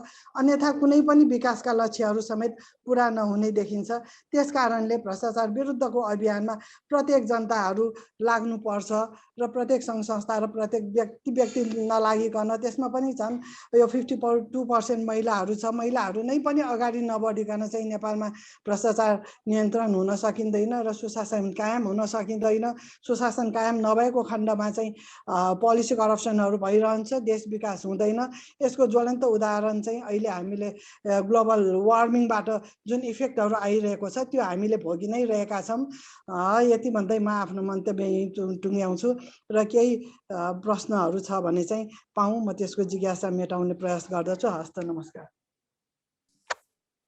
अन्यथा कुनै पनि विकासका लक्ष्यहरू समेत पुरा नहुने देखिन्छ। त्यसकारणले भ्रष्टाचार विरुद्धको अभियानमा प्रत्येक जनताहरू लाग्नुपर्छ र प्रत्येक सङ्घ संस्था र प्रत्येक व्यक्ति नलागिकन त्यसमा पनि छन् यो 52% महिलाहरू छ। महिलाहरू नै पनि अगाडि नबढिकन चाहिँ नेपालमा भ्रष्टाचार नियन्त्रण हुन सकिँदैन र सुशासन कायम हुन सकिँदैन। सुशासन कायम नभएको खण्डमा चाहिँ पोलिसी करप्सनहरू भइरहन्छ, देश विकास हुँदैन। यसको ज्वलन्त उदाहरण चाहिँ अहिले हामीले ग्लोबल वार्मिङबाट जुन इफेक्टहरू आइरहेको छ त्यो हामीले भोगि नै रहेका छौँ। यति भन्दै म आफ्नो मन्तव्य यहीँ टुङ्ग्याउँछु र केही प्रश्नहरू छ भने चाहिँ पाऊँ म त्यसको जिज्ञासा मेटाउने प्रयास गर्दछु। हस्त नमस्कार।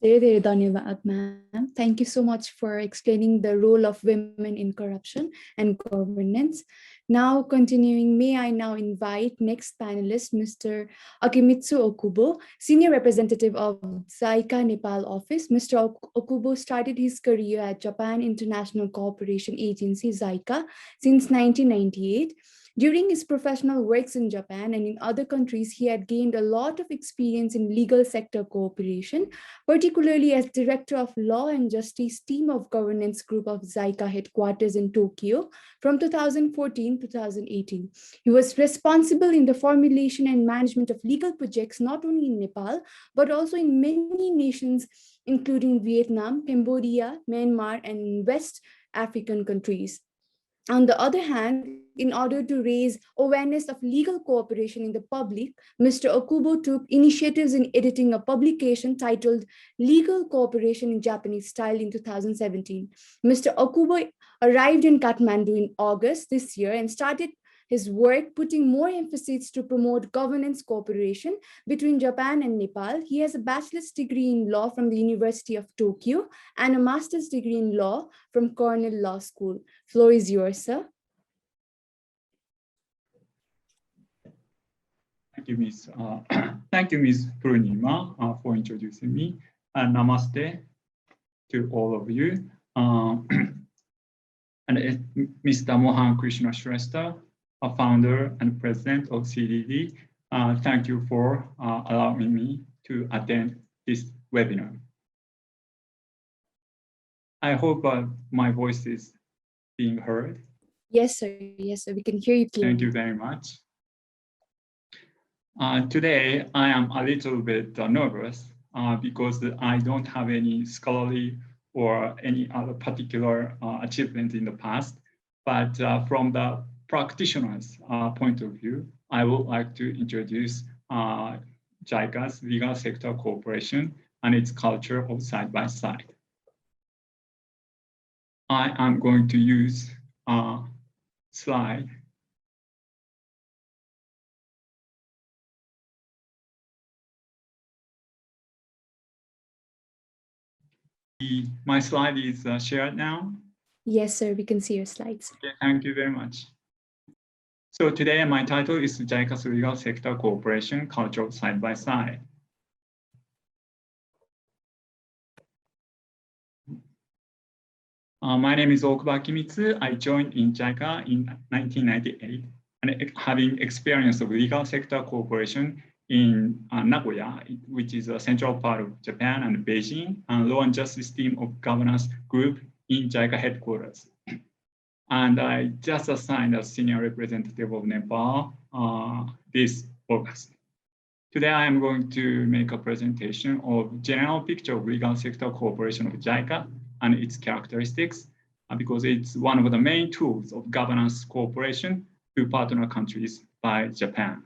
Very धन्यवाद ma'am. Thank you so much for explaining the role of women in corruption and governance. Now continuing, may I now invite next panelist, Mr. Akimitsu Okubo, Senior Representative of Zaika Nepal Office. Mr. Okubo started his career at Japan International Cooperation Agency, Zaika, since 1998. During his professional works in Japan and in other countries, he had gained a lot of experience in legal sector cooperation, particularly as Director of Law and Justice Team of Governance Group of Zaika headquarters in Tokyo from 2014 to 2018. He was responsible in the formulation and management of legal projects not only in Nepal, but also in many nations, including Vietnam, Cambodia, Myanmar, and West African countries. On the other hand, in order to raise awareness of legal cooperation in the public, Mr. Okubo took initiatives in editing a publication titled Legal Cooperation in Japanese Style in 2017. Mr. Okubo arrived in Kathmandu in August this year and started his work putting more emphasis to promote governance cooperation between Japan and Nepal. He has a bachelor's degree in law from the University of Tokyo and a master's degree in law from Cornell Law School. Floor is yours, sir. Thank you, Ms. Thank you, Ms. Purnima, for introducing me. Namaste to all of you. And Mr. Mohan Krishna Shrestha, a founder and president of CDD. Thank you for allowing me to attend this webinar. I hope my voice is being heard. Yes, sir. Yes, sir. We can hear you clearly. Thank you very much. Today, I am a little bit nervous because I don't have any scholarly or any other particular achievement in the past. But from the practitioner's point of view, I would like to introduce JICA's legal sector cooperation and its culture of side-by-side. I am going to use a slide. My slide is shared now. Yes, sir. We can see your slides. Okay, thank you very much. So today my title is JICA's Legal Sector Cooperation Culture of Side-by-Side. My name is Okuba Kimitsu. I joined in JICA in 1998 and having experience of legal sector cooperation in Nagoya, which is a central part of Japan, and Beijing, and Law and Justice Team of Governance Group in JICA headquarters. And I just assigned as senior representative of Nepal this August. Today, I am going to make a presentation of general picture of legal sector cooperation of JICA and its characteristics, because it's one of the main tools of governance cooperation to partner countries by Japan.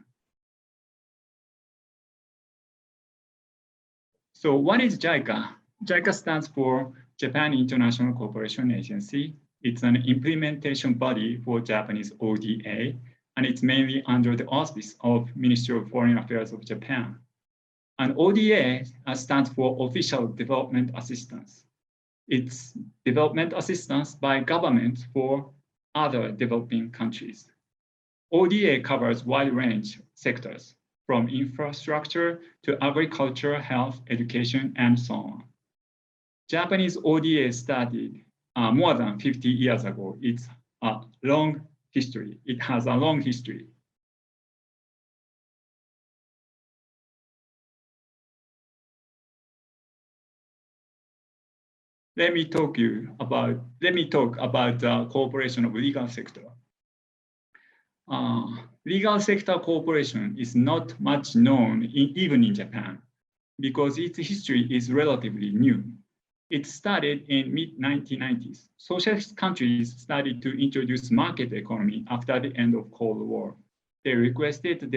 So what is JICA? JICA stands for Japan International Cooperation Agency. It's an implementation body for Japanese ODA, and it's mainly under the auspice of Ministry of Foreign Affairs of Japan. And ODA stands for Official Development Assistance. It's development assistance by government for other developing countries. ODA covers a wide range of sectors, from infrastructure to agriculture, health, education, and so on. Japanese ODA started more than 50 years ago. It's a long history. It has a long history. Let me talk about the cooperation of legal sector. Legal sector cooperation is not much known even in Japan because its history is relatively new. It started in mid-1990s. Socialist countries started to introduce market economy after the end of Cold War. They requested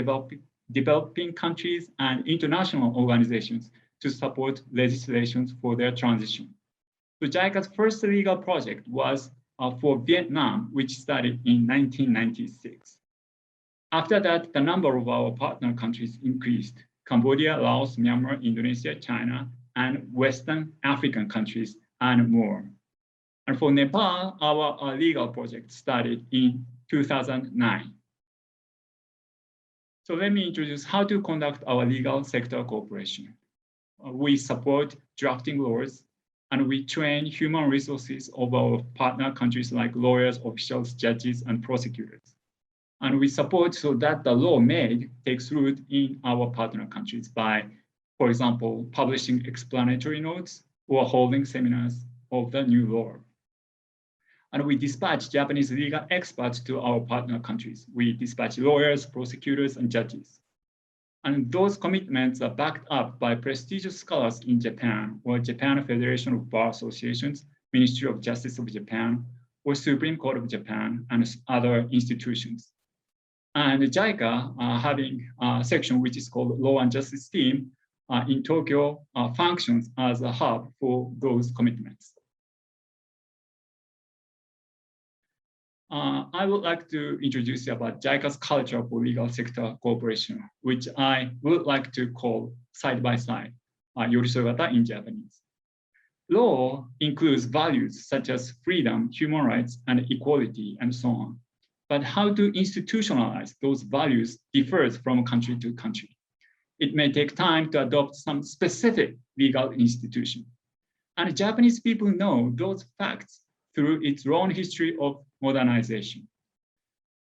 developing countries and international organizations to support legislations for their transition. So JICA's first legal project was for Vietnam, which started in 1996. After that, the number of our partner countries increased. Cambodia, Laos, Myanmar, Indonesia, China, and Western African countries, and more. And for Nepal, our legal project started in 2009. So let me introduce how to conduct our legal sector cooperation. We support drafting laws, and we train human resources of our partner countries like lawyers, officials, judges, and prosecutors. And we support so that the law made takes root in our partner countries by, for example, publishing explanatory notes or holding seminars of the new law. And we dispatch Japanese legal experts to our partner countries. We dispatch lawyers, prosecutors, and judges. And those commitments are backed up by prestigious scholars in Japan, or Japan Federation of Bar Associations, Ministry of Justice of Japan, or Supreme Court of Japan and other institutions. And JICA having a section which is called Law and Justice Team in Tokyo functions as a hub for those commitments. I would like to introduce you about JICA's culture for legal sector cooperation, which I would like to call side by side, yorisogata in Japanese. Law includes values such as freedom, human rights, and equality, and so on. But how to institutionalize those values differs from country to country. It may take time to adopt some specific legal institution. And Japanese people know those facts through its long history of modernization.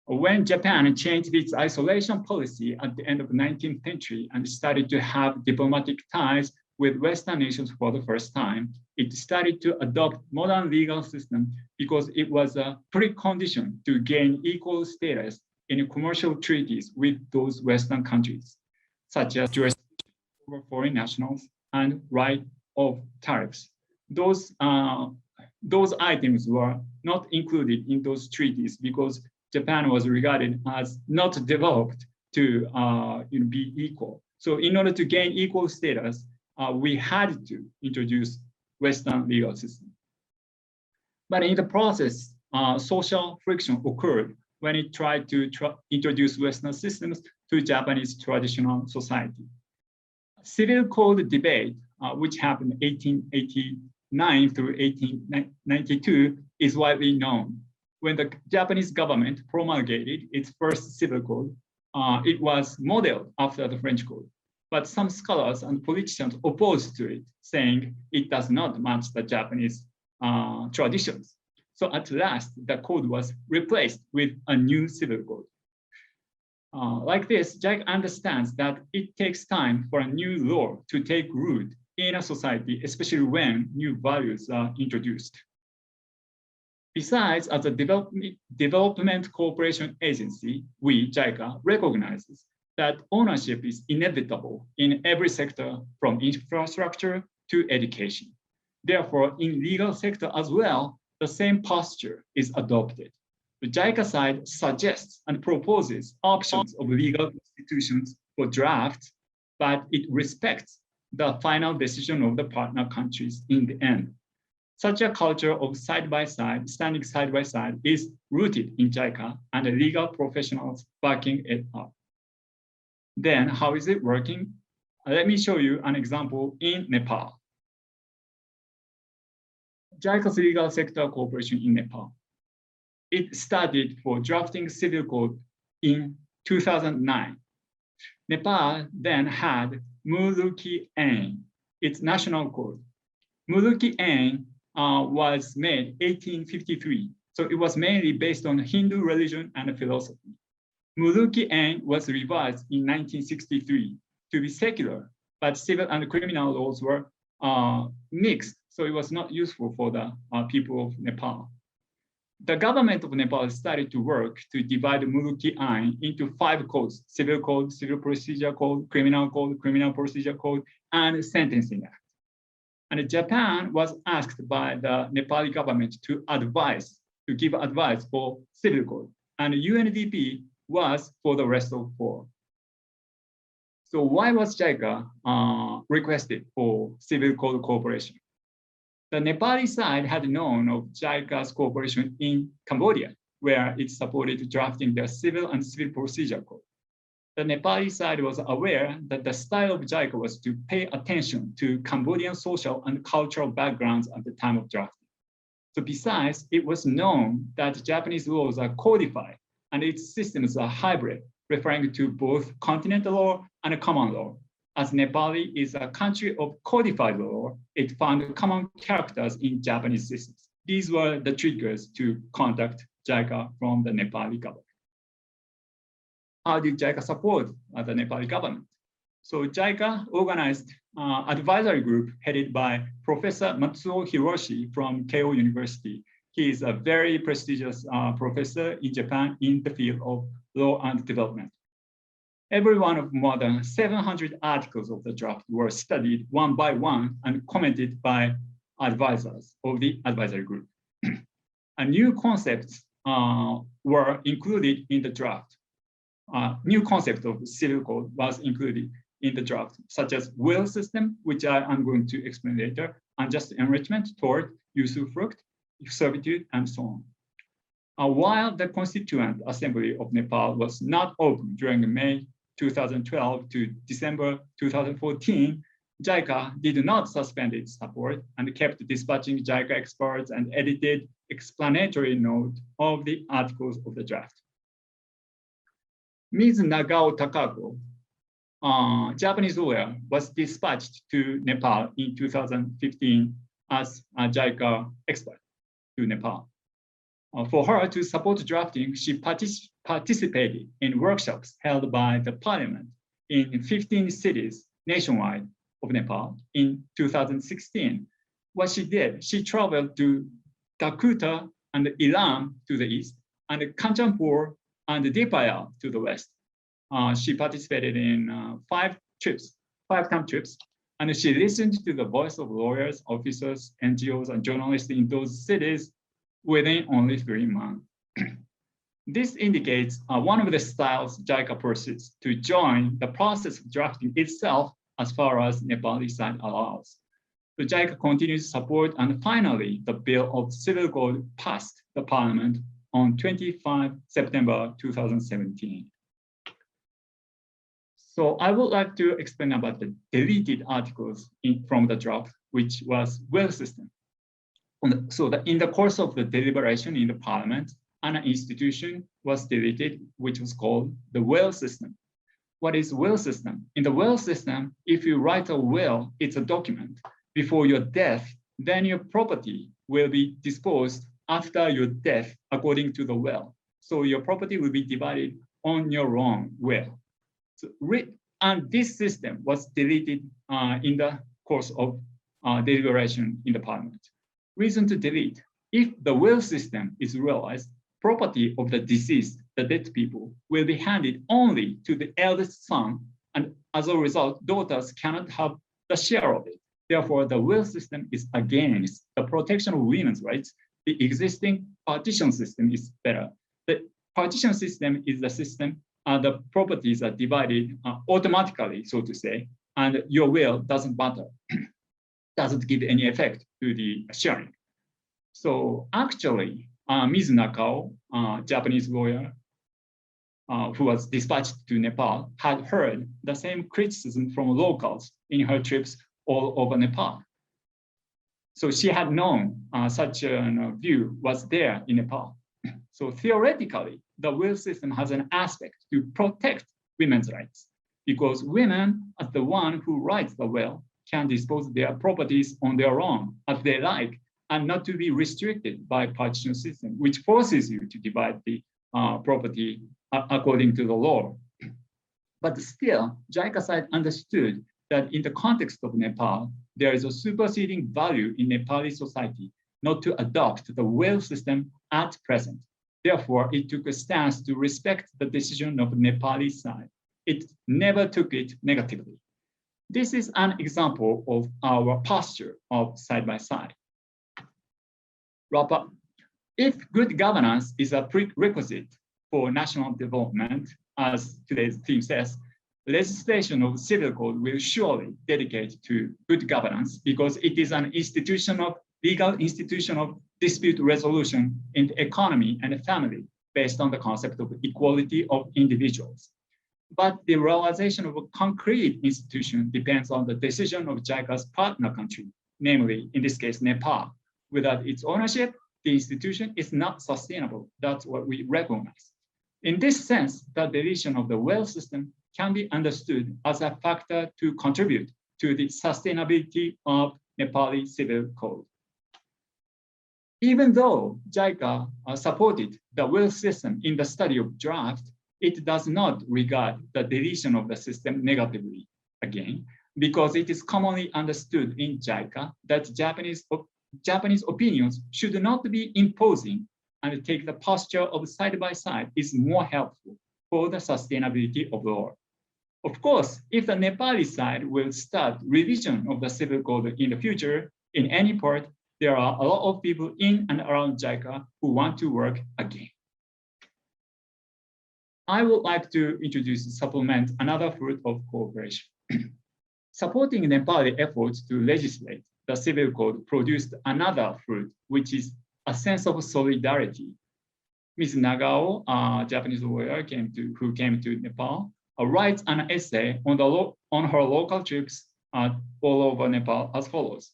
When Japan changed its isolation policy at the end of the 19th century and started to have diplomatic ties with Western nations for the first time, it started to adopt modern legal system because it was a precondition to gain equal status in commercial treaties with those Western countries, such as jurisdiction over foreign nationals and right of tariffs. Those items were not included in those treaties because Japan was regarded as not developed to be equal. So in order to gain equal status, we had to introduce Western legal system. But in the process, social friction occurred when it tried to introduce Western systems to Japanese traditional society. Civil code debate, which happened 1889 through 1892, is widely known. When the Japanese government promulgated its first civil code, it was modeled after the French code. But some scholars and politicians opposed to it, saying it does not match the Japanese traditions. So at last, the code was replaced with a new civil code. Like this, JICA understands that it takes time for a new law to take root in a society, especially when new values are introduced. Besides, as a development cooperation agency, we, JICA, recognizes that ownership is inevitable in every sector from infrastructure to education. Therefore, in legal sector as well, the same posture is adopted. The JICA side suggests and proposes options of legal institutions for drafts, but it respects the final decision of the partner countries in the end. Such a culture of side-by-side, standing side-by-side is rooted in JICA and the legal professionals backing it up. Then how is it working? Let me show you an example in Nepal. JICA's legal sector cooperation in Nepal. It started for drafting civil code in 2009. Nepal then had Muluki Ain, its national code. Muluki Ain was made 1853, so it was mainly based on Hindu religion and philosophy. Muluki Ain was revised in 1963 to be secular, but civil and criminal laws were mixed, so it was not useful for the people of Nepal. The government of Nepal started to work to divide Muluki Ain into 5 codes: civil code, civil procedure code, criminal procedure code, and sentencing act. And Japan was asked by the Nepali government to give advice for civil code, and UNDP was for the rest of 4. So why was JICA requested for civil code cooperation? The Nepali side had known of JICA's cooperation in Cambodia, where it supported drafting their civil and civil procedure code. The Nepali side was aware that the style of JICA was to pay attention to Cambodian social and cultural backgrounds at the time of drafting. So besides, it was known that Japanese laws are codified and its systems are hybrid, referring to both continental law and common law. As Nepali is a country of codified law, it found common characters in Japanese systems. These were the triggers to contact JICA from the Nepali government. How did JICA support the Nepali government? So JICA organized an advisory group headed by Professor Matsuo Hiroshi from Keio University. He is a very prestigious professor in Japan in the field of law and development. Every one of more than 700 articles of the draft were studied one by one and commented by advisors of the advisory group. new concepts were included in the draft. New concept of civil code was included in the draft, such as will system, which I'm going to explain later, unjust enrichment, tort, usufruct, servitude, and so on. While the Constituent Assembly of Nepal was not open during May 2012 to December 2014, JICA did not suspend its support and kept dispatching JICA experts and edited explanatory note of the articles of the draft. Ms. Nagao Takako, Japanese lawyer, was dispatched to Nepal in 2015 as a JICA expert to Nepal. For her to support drafting, she participated in workshops held by the parliament in 15 cities nationwide of Nepal in 2016. What she did, she traveled to Calcutta and Ilam to the east, and Kanchanpur and Dipaya to the west. She participated in 5 time trips, and she listened to the voice of lawyers, officers, NGOs, and journalists in those cities within only 3 months. This indicates one of the styles JICA pursues to join the process of drafting itself as far as Nepali side allows. The JICA continues support, and finally, the Bill of Civil Code passed the parliament on 25 September 2017. So I would like to explain about the deleted articles from the draft, which was will system. So that in the course of the deliberation in the parliament, an institution was deleted, which was called the will system. What is will system? In the will system, if you write a will, it's a document. Before your death, then your property will be disposed after your death according to the will. So your property will be divided on your own will. So, and this system was deleted in the course of deliberation in the parliament. Reason to delete: if the will system is realized, property of the deceased, the dead people, will be handed only to the eldest son, and as a result, daughters cannot have the share of it. Therefore, the will system is against the protection of women's rights. The existing partition system is better. The partition system is the system the properties are divided automatically, so to say, and your will doesn't matter, doesn't give any effect to the sharing. So actually, Ms. Nakao, Japanese lawyer who was dispatched to Nepal, had heard the same criticism from locals in her trips all over Nepal. So she had known such a view was there in Nepal. So theoretically, the will system has an aspect to protect women's rights, because women, as the one who writes the will, can dispose of their properties on their own as they like, and not to be restricted by partition system, which forces you to divide the property according to the law. But still, JICA side understood that in the context of Nepal, there is a superseding value in Nepali society not to adopt the will system at present. Therefore, it took a stance to respect the decision of the Nepali side. It never took it negatively. This is an example of our posture of side by side. Wrap up. If good governance is a prerequisite for national development, as today's theme says, legislation of civil code will surely dedicate to good governance, because it is an institution of legal institution of dispute resolution in the economy and the family based on the concept of equality of individuals. But the realization of a concrete institution depends on the decision of JICA's partner country, namely, in this case, Nepal. Without its ownership, the institution is not sustainable. That's what we recognize. In this sense, the deletion of the will system can be understood as a factor to contribute to the sustainability of Nepali civil code. Even though JICA supported the will system in the study of draft, it does not regard the deletion of the system negatively, again, because it is commonly understood in JICA that Japanese opinions should not be imposing, and take the posture of side by side is more helpful for the sustainability of law. Of course, if the Nepali side will start revision of the civil code in the future in any part, there are a lot of people in and around JICA who want to work again. I would like to supplement another fruit of cooperation. Supporting Nepali efforts to legislate the civil code produced another fruit, which is a sense of solidarity. Ms. Nagao, a Japanese lawyer who came to Nepal, writes an essay on her local trips all over Nepal as follows.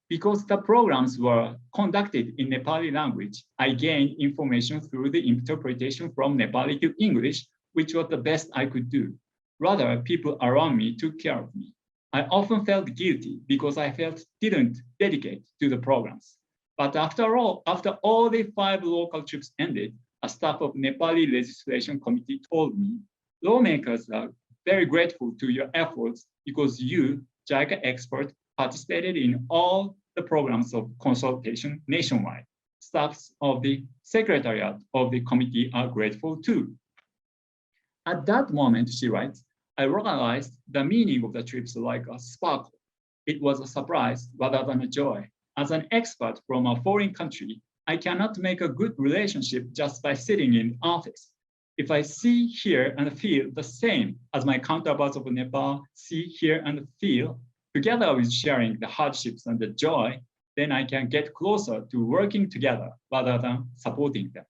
Because the programs were conducted in Nepali language, I gained information through the interpretation from Nepali to English, which was the best I could do. Rather, people around me took care of me. I often felt guilty because I didn't dedicate to the programs. But after all the 5 local trips ended, a staff of Nepali legislation committee told me, lawmakers are very grateful to your efforts because you, JICA expert, participated in all the programs of consultation nationwide. Staffs of the secretariat of the committee are grateful too. At that moment, she writes, I realized the meaning of the trips like a sparkle. It was a surprise rather than a joy. As an expert from a foreign country, I cannot make a good relationship just by sitting in office. If I see, hear, and feel the same as my counterparts of Nepal see, hear, and feel, together with sharing the hardships and the joy, then I can get closer to working together rather than supporting them.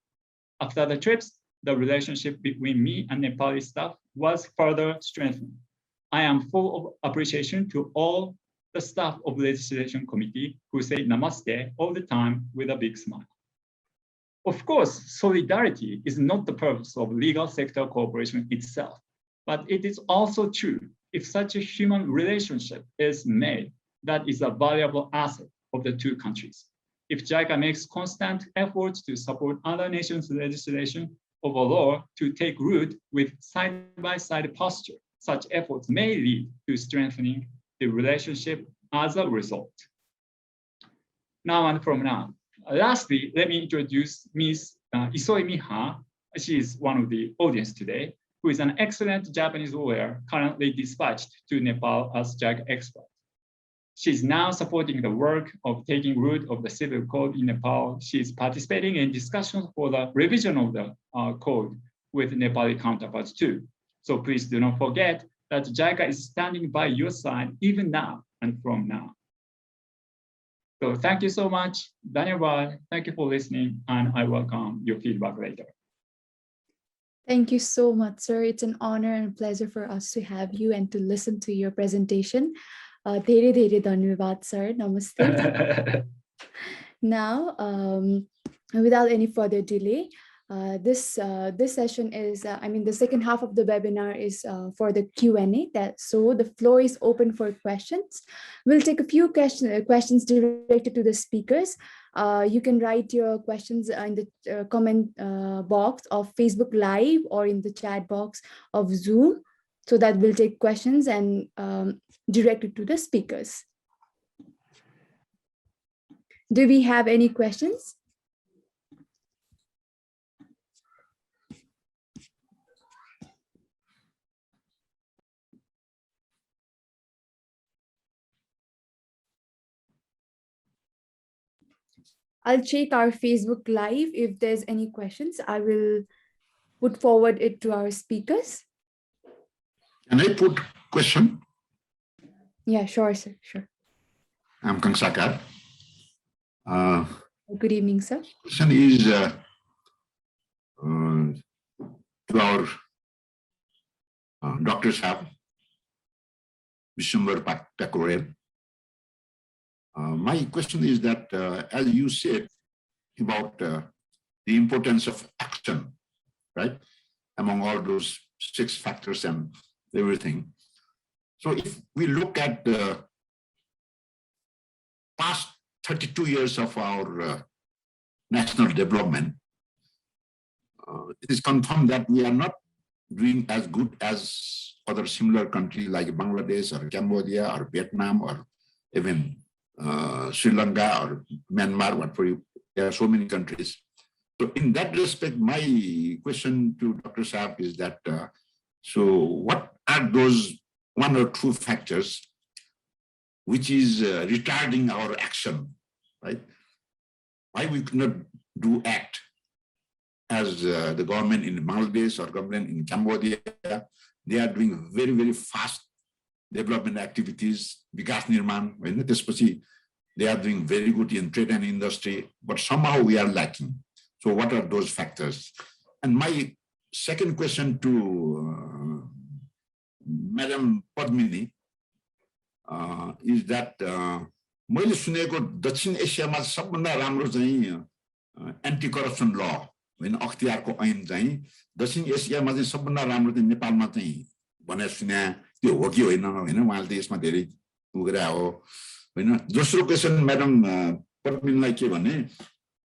After the trips, the relationship between me and Nepali staff was further strengthened. I am full of appreciation to all the staff of the legislation committee who say namaste all the time with a big smile. Of course, solidarity is not the purpose of legal sector cooperation itself, but it is also true if such a human relationship is made, that is a valuable asset of the 2 countries. If JICA makes constant efforts to support other nations' legislation of a law to take root with side-by-side posture, such efforts may lead to strengthening the relationship as a result. Now and from now. Lastly, let me introduce Ms. Isoi Miha. She is one of the audience today, who is an excellent Japanese lawyer currently dispatched to Nepal as JICA expert. She's now supporting the work of taking root of the civil code in Nepal. She's participating in discussions for the revision of the code with Nepali counterparts too. So please do not forget that JICA is standing by your side even now and from now. So thank you so much. Dhanyavad. Thank you for listening, and I welcome your feedback later. Thank you so much, sir. It's an honor and pleasure for us to have you and to listen to your presentation. धेरै धेरै धन्यवाद, sir. Namaste. Now, without any further delay, this session is, the second half of the webinar is for the Q&A. So the floor is open for questions. We'll take a few questions directed to the speakers. You can write your questions in the comment box of Facebook Live or in the chat box of Zoom, so that we'll take questions and direct it to the speakers. Do we have any questions? I'll check our Facebook Live. If there's any questions, I will put forward it to our speakers. Can I put question? Yeah, sure, sir. Sure. I'm Kang Sakar. Good evening, sir. Question is to our Dr. Saab, Bishambar Pakurel. My question is that, as you said about the importance of action, right, among all those 6 factors and everything. So if we look at the past 32 years of our national development, it is confirmed that we are not doing as good as other similar countries like Bangladesh or Cambodia or Vietnam or even Sri Lanka or Myanmar, whatever. There are so many countries. So in that respect, my question to Dr. Saab is that, so what are those 1 or 2 factors which is retarding our action, right? Why we could not do act as the government in Bangladesh or government in Cambodia? They are doing very, very fast development activities, Vikas Nirman, they are doing very good in trade and industry, but somehow we are lacking. So what are those factors? And my second question to Madam Padmini is that मैले सुनेको दक्षिण एसियामा सबभन्दा राम्रो चाहिँ anti corruption ल हैन अख्तियारको ऐन चाहिँ दक्षिण एसियामा चाहिँ सबभन्दा राम्रो चाहिँ नेपालमा चाहिँ भने सुने त्यो हो कि होइन हैन उहाँले त यसमा धेरै उगरा हो हैन दोस्रो क्वेशन म्याडम पद्मिनीलाई के भने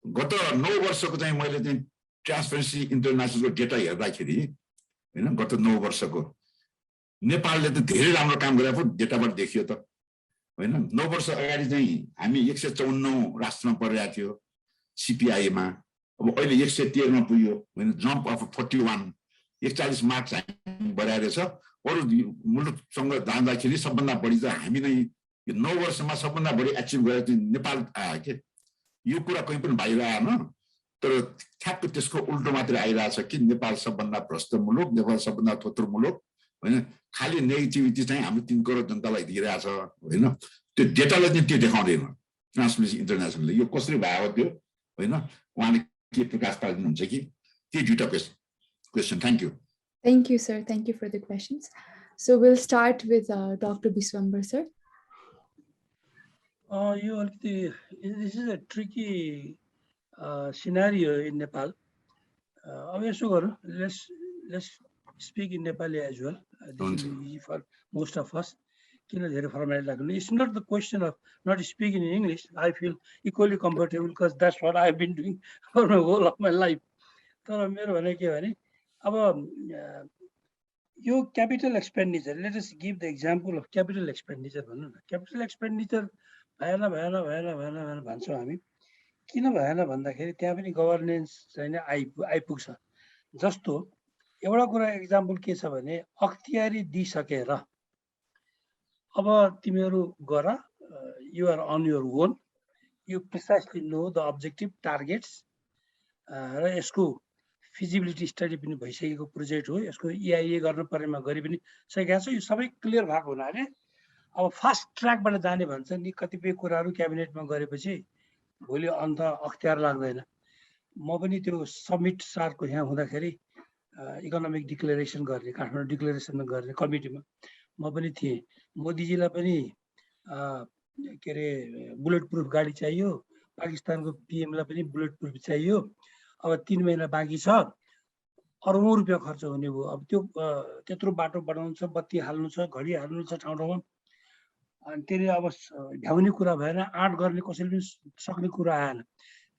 गत 9 वर्षको चाहिँ मैले चाहिँ ट्रान्सपरेन्सी इन्टरनेशनलको डेटा हेर्दाखेरि हैन गत 9 वर्षको नेपालले त धेरै राम्रो काम गरेको डेटाबाट देखियो त हैन 9 वर्ष अगाडि चाहिँ हामी 154 राष्ट्रमा परिरहेको थियो सीपीआई मा अब अहिले 113 मा पुग्यो हैन जम्प अफ 41 41 मार्क चाहिँ बढाएर छ अरु मुलुकसँग जाँदाखेरि सबभन्दा बढी चाहिँ हामी नै यो 9 वर्षमा सबभन्दा बढी अचिभ गरेको चाहिँ नेपाल के यो कुरा कहीं पनि बाहिर आएन तर ठ्याक्क त्यसको उल्टो मात्र आइरहेछ कि नेपाल सबभन्दा भ्रष्ट मुलुक नेपाल सबभन्दा थोत्रो मुलुक हैन खाली नेगेटिभिटी चाहिँ हामी 3 करोड जनतालाई दिइरहेछ हैन त्यो डेटाले चाहिँ त्यो देखाउँदैन ट्रान्सपरेन्सी इन्टरनेशनलले यो कसरी भयो त्यो हैन उहाँले के प्रकाश पार्दिनुहुन्छ कि त्यो दुईटा question thank you Thank you, sir. Thank you for the questions. So we'll start with Dr. Biswambar, sir. This is a tricky scenario in Nepal. Let's speak in Nepali as well. This will be easy for most of us. It's not the question of not speaking in English. I feel equally comfortable because that's what I've been doing for the whole of my life. Your capital expenditure, let us give the example of capital expenditure. Capital expenditure, governance जस्तो एउटा कुरा example के छ भने अख्तियारी दिइसकेर अब तिमीहरु गर you are on your own, you precisely know the objective targets र यसको feasibility study पनि भइसकेको प्रोजेक्ट हो यसको EIA गर्न पर्नेमा गरि पनि सकेको छ यो सबै क्लियर भएको हुनाले अब फास्ट ट्र्याकबाट जाने भन्छ नि कतिपय कुराहरु क्याबिनेटमा गरेपछि भोलि अन्त अख्तियार लाग्दैन म पनि त्यो समिट सारको यहाँ हुँदाखेरि इकोनोमिक डिक्लेरेसन गर्ने काठमाडौँ डिक्लेरेसन गर्ने कमिटीमा म पनि थिए मोदीजीलाई पनि के रे बुलेट प्रुफ गाडी चाहियो पाकिस्तानको पीएम लाई पनि बुलेट प्रुफ चाहियो अब 3 महिना बाँकी छ अरबौं रुपैयाँ खर्च हुने भयो अब त्यो त्यत्रो बाटो बनाउनु छ बत्ती हाल्नु छ घडी हाल्नु छ ठाउँ ठाउँमा अनि त्यसले अब भ्याउने कुरा भएन आँट गर्ने कसैले पनि सक्ने कुरा आएन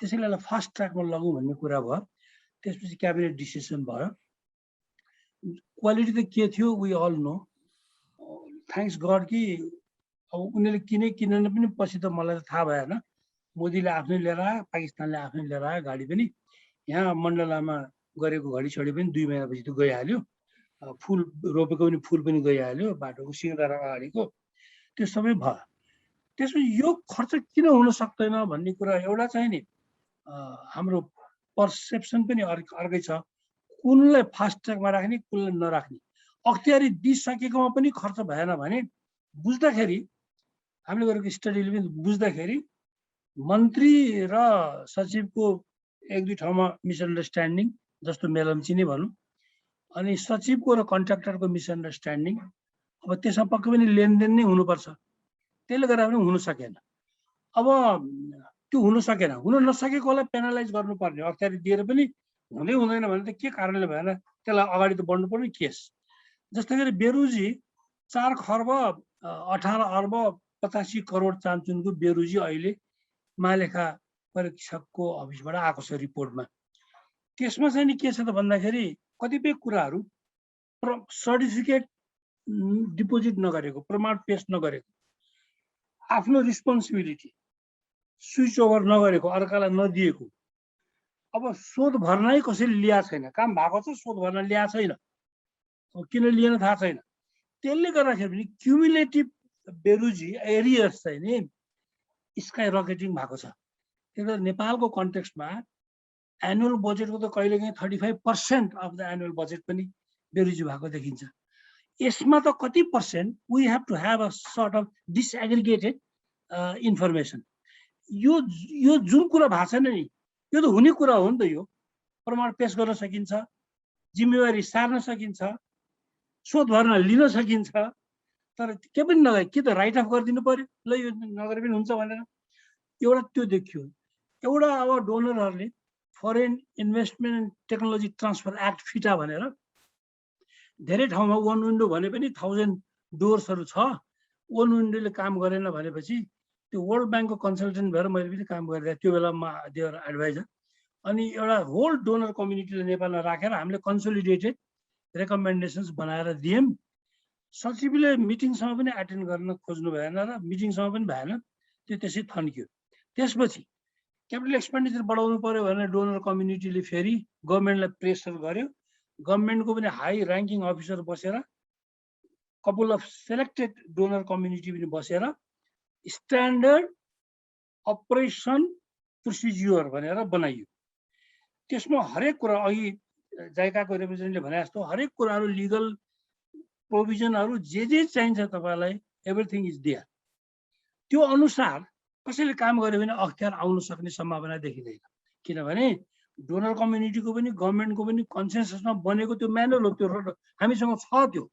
त्यसैले फास्ट ट्र्याकमा लगौं भन्ने कुरा भयो त्यसपछि क्याबिनेट डिसिजन भयो क्वालिटी त के थियो we all know thanks god कि अब उनीहरुले किनेन पनि पछि त मलाई त थाहा भएन मोदीले आफ्नै लिएर आयो पाकिस्तानले आफ्नै लिएर आयो गाडी पनि यहाँ मण्डलामा गरेको घडी छडी पनि 2 महिनापछि त गइहाल्यो फूल रोपेको पनि फूल पनि गइहाल्यो बाटोको सिंहदरा अगाडिको त्यो सबै भयो त्यसपछि यो खर्च किन हुन सक्दैन भन्ने कुरा एउटा चाहिँ नि हाम्रो पर्सेप्सन पनि अर्कै छ कुनलाई फास्ट ट्र्याकमा राख्ने कुनलाई नराख्ने अख्तियारी दिइसकेकोमा पनि खर्च भएन भने बुझ्दाखेरि हामीले गरेको स्टडीले पनि बुझ्दाखेरि मन्त्री र सचिवको एक दुई ठाउँमा मिसअन्डरस्ट्यान्डिङ जस्तो मेलम्ची नै भनौं अनि सचिवको र कन्ट्र्याक्टरको मिसअन्डरस्ट्यान्डिङ अब त्यसमा पक्कै पनि लेनदेन नै हुनुपर्छ त्यसले गर्दा पनि हुन सकेन अब त्यो हुन सकेन हुन नसकेकोलाई पेनलाइज गर्नुपर्ने अख्तियारी दिएर पनि हुँदै हुँदैन भने त के कारणले भएन त्यसलाई अगाडि त बढ्नु पर्ने केस जस्तै गरी बेरुजी 4 खर्ब 18 अर्ब 85 करोड चान्चुनको बेरुजी अहिले महालेखा परीक्षकको अफिसबाट आएको छ रिपोर्टमा त्यसमा चाहिँ नि के छ त भन्दाखेरि कतिपय कुराहरु सर्टिफिकेट डिपोजिट नगरेको प्रमाण पेश नगरेको आफ्नो रिस्पोन्सिबिलिटी स्विच ओभर नगरेको अर्कालाई नदिएको अब शोध भर्नै कसैले लिया छैन काम भएको छ शोध भर्न लिया छैन किन लिएन थाहा छैन त्यसले गर्दाखेरि पनि क्युमुलेटिभ बेरुजी एरियर्स चाहिँ नि स्काई रकेटिङ भएको छ त्यो नेपालको कन्टेक्स्टमा एनुअल बजेटको त कहिलेकाहीँ 35% अफ द एनुअल बजेट पनि बेरुजी भएको देखिन्छ। यसमा त कति percent we have to have a sort of disaggregated information. यो जुन कुरा भएको छैन नि, यो त हुने कुरा हो नि त। यो प्रमाण पेश गर्न सकिन्छ, जिम्मेवारी सार्न सकिन्छ, शोध भर्न लिन सकिन्छ, तर के पनि नगरे कि त राइट अफ गरिदिनु पर्यो, ल यो नगरे पनि हुन्छ भनेर एउटा त्यो देखियो। एउटा अब डोनरहरूले Foreign Investment and Technology Transfer Act FITA भनेर धेरै ठाउँमा वन विन्डो भने पनि 1000 डोर्सहरू छ। वन विन्डोले काम गरेन भनेपछि त्यो वर्ल्ड ब्याङ्कको कन्सल्टेन्ट भएर मैले पनि काम गरिरहेको त्यो बेलामा देयर एडभाइजर। अनि एउटा होल डोनर कम्युनिटीले नेपालमा राखेर हामीले कन्सोलिडेटेड रेकमेन्डेसन्स बनाएर दियौँ। सचिवले मिटिङसम्म पनि एटेन्ड गर्न खोज्नु भएन र मिटिङसम्म पनि भएन, त्यो त्यसै थन्क्यो। त्यसपछि क्यापिटल एक्सपेन्डिचर बढाउनु पर्यो भनेर डोनर कम्युनिटीले फेरि गभर्मेन्टलाई प्रेसर गर्यो। गभर्मेन्टको पनि हाई ऱ्याङ्किङ अफिसर बसेर couple of selected donor community पनि बसेर स्ट्यान्डर्ड अपरेसन प्रोसिज्योर भनेर बनाइयो। त्यसमा हरेक कुरा अघि जायकाको रिप्रेजेन्टेटिभले भने जस्तो हरेक कुराहरू लिगल प्रोभिजनहरू जे चाहिन्छ तपाईँलाई एभ्रिथिङ इज देयर। त्यो अनुसार कसैले काम गर्यो भने अख्तियार आउन सक्ने सम्भावना देखिँदैन, किनभने डोनर कम्युनिटीको पनि गभर्मेन्टको पनि कन्सेन्ससमा बनेको त्यो म्यानुअल हो। त्यो हामीसँग छ, त्यो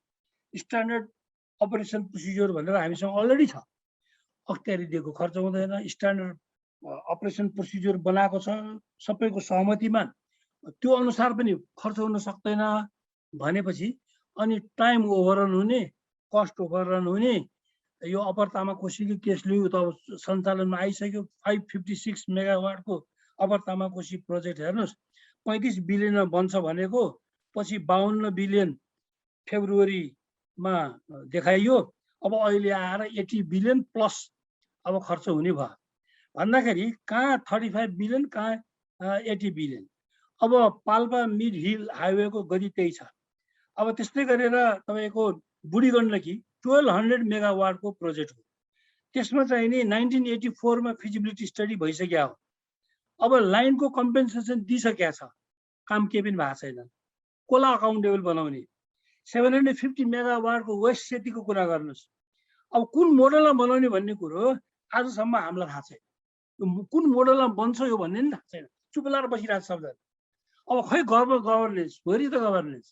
स्ट्यान्डर्ड अपरेसन प्रोसिज्योर भनेर हामीसँग अलरेडी छ। अख्तियारी दिएको खर्च हुँदैन, स्ट्यान्डर्ड अपरेसन प्रोसिज्योर बनाएको छ सबैको सहमतिमा, त्यो अनुसार पनि खर्च हुन सक्दैन भनेपछि अनि टाइम ओभररन हुने, कस्ट ओभररन हुने। यो अप्पर तामाकोसीको केस लियो त सञ्चालनमा आइसक्यो। 556 मेगावाटको अप्पर तामाकोसी प्रोजेक्ट हेर्नुहोस्, 35 बिलियनमा बन्छ भनेको पछि 52 बिलियन फेब्रुअरीमा देखाइयो। अब अहिले आएर 80 बिलियन प्लस अब खर्च हुने भयो भन्दाखेरि कहाँ 35 बिलियन कहाँ 80 बिलियन। अब पाल्पा मिड हिल हाइवेको गति त्यही छ। अब त्यस्तै गरेर तपाईँको बुढी गण्डकी 1200 मेगावाटको प्रोजेक्ट हो। त्यसमा चाहिँ नि 1984 मा फिजिबिलिटी स्टडी भइसक्यो हो। अब लाइनको कम्पेन्सेसन दिइसकेको छ, काम केही पनि भएको छैन। कसलाई अकाउन्टेबल बनाउने? 750 मेगावाटको वेस्ट सेतीको कुरा गर्नुहोस्। अब कुन मोडलमा बनाउने भन्ने कुरो आजसम्म हामीलाई थाहा छैन। कुन मोडलमा बन्छ यो भन्ने नि थाहा छैन, चुप लाएर बसिरहेको छ सबजना। अब खै गभर्नेन्स भरि त गभर्नेन्स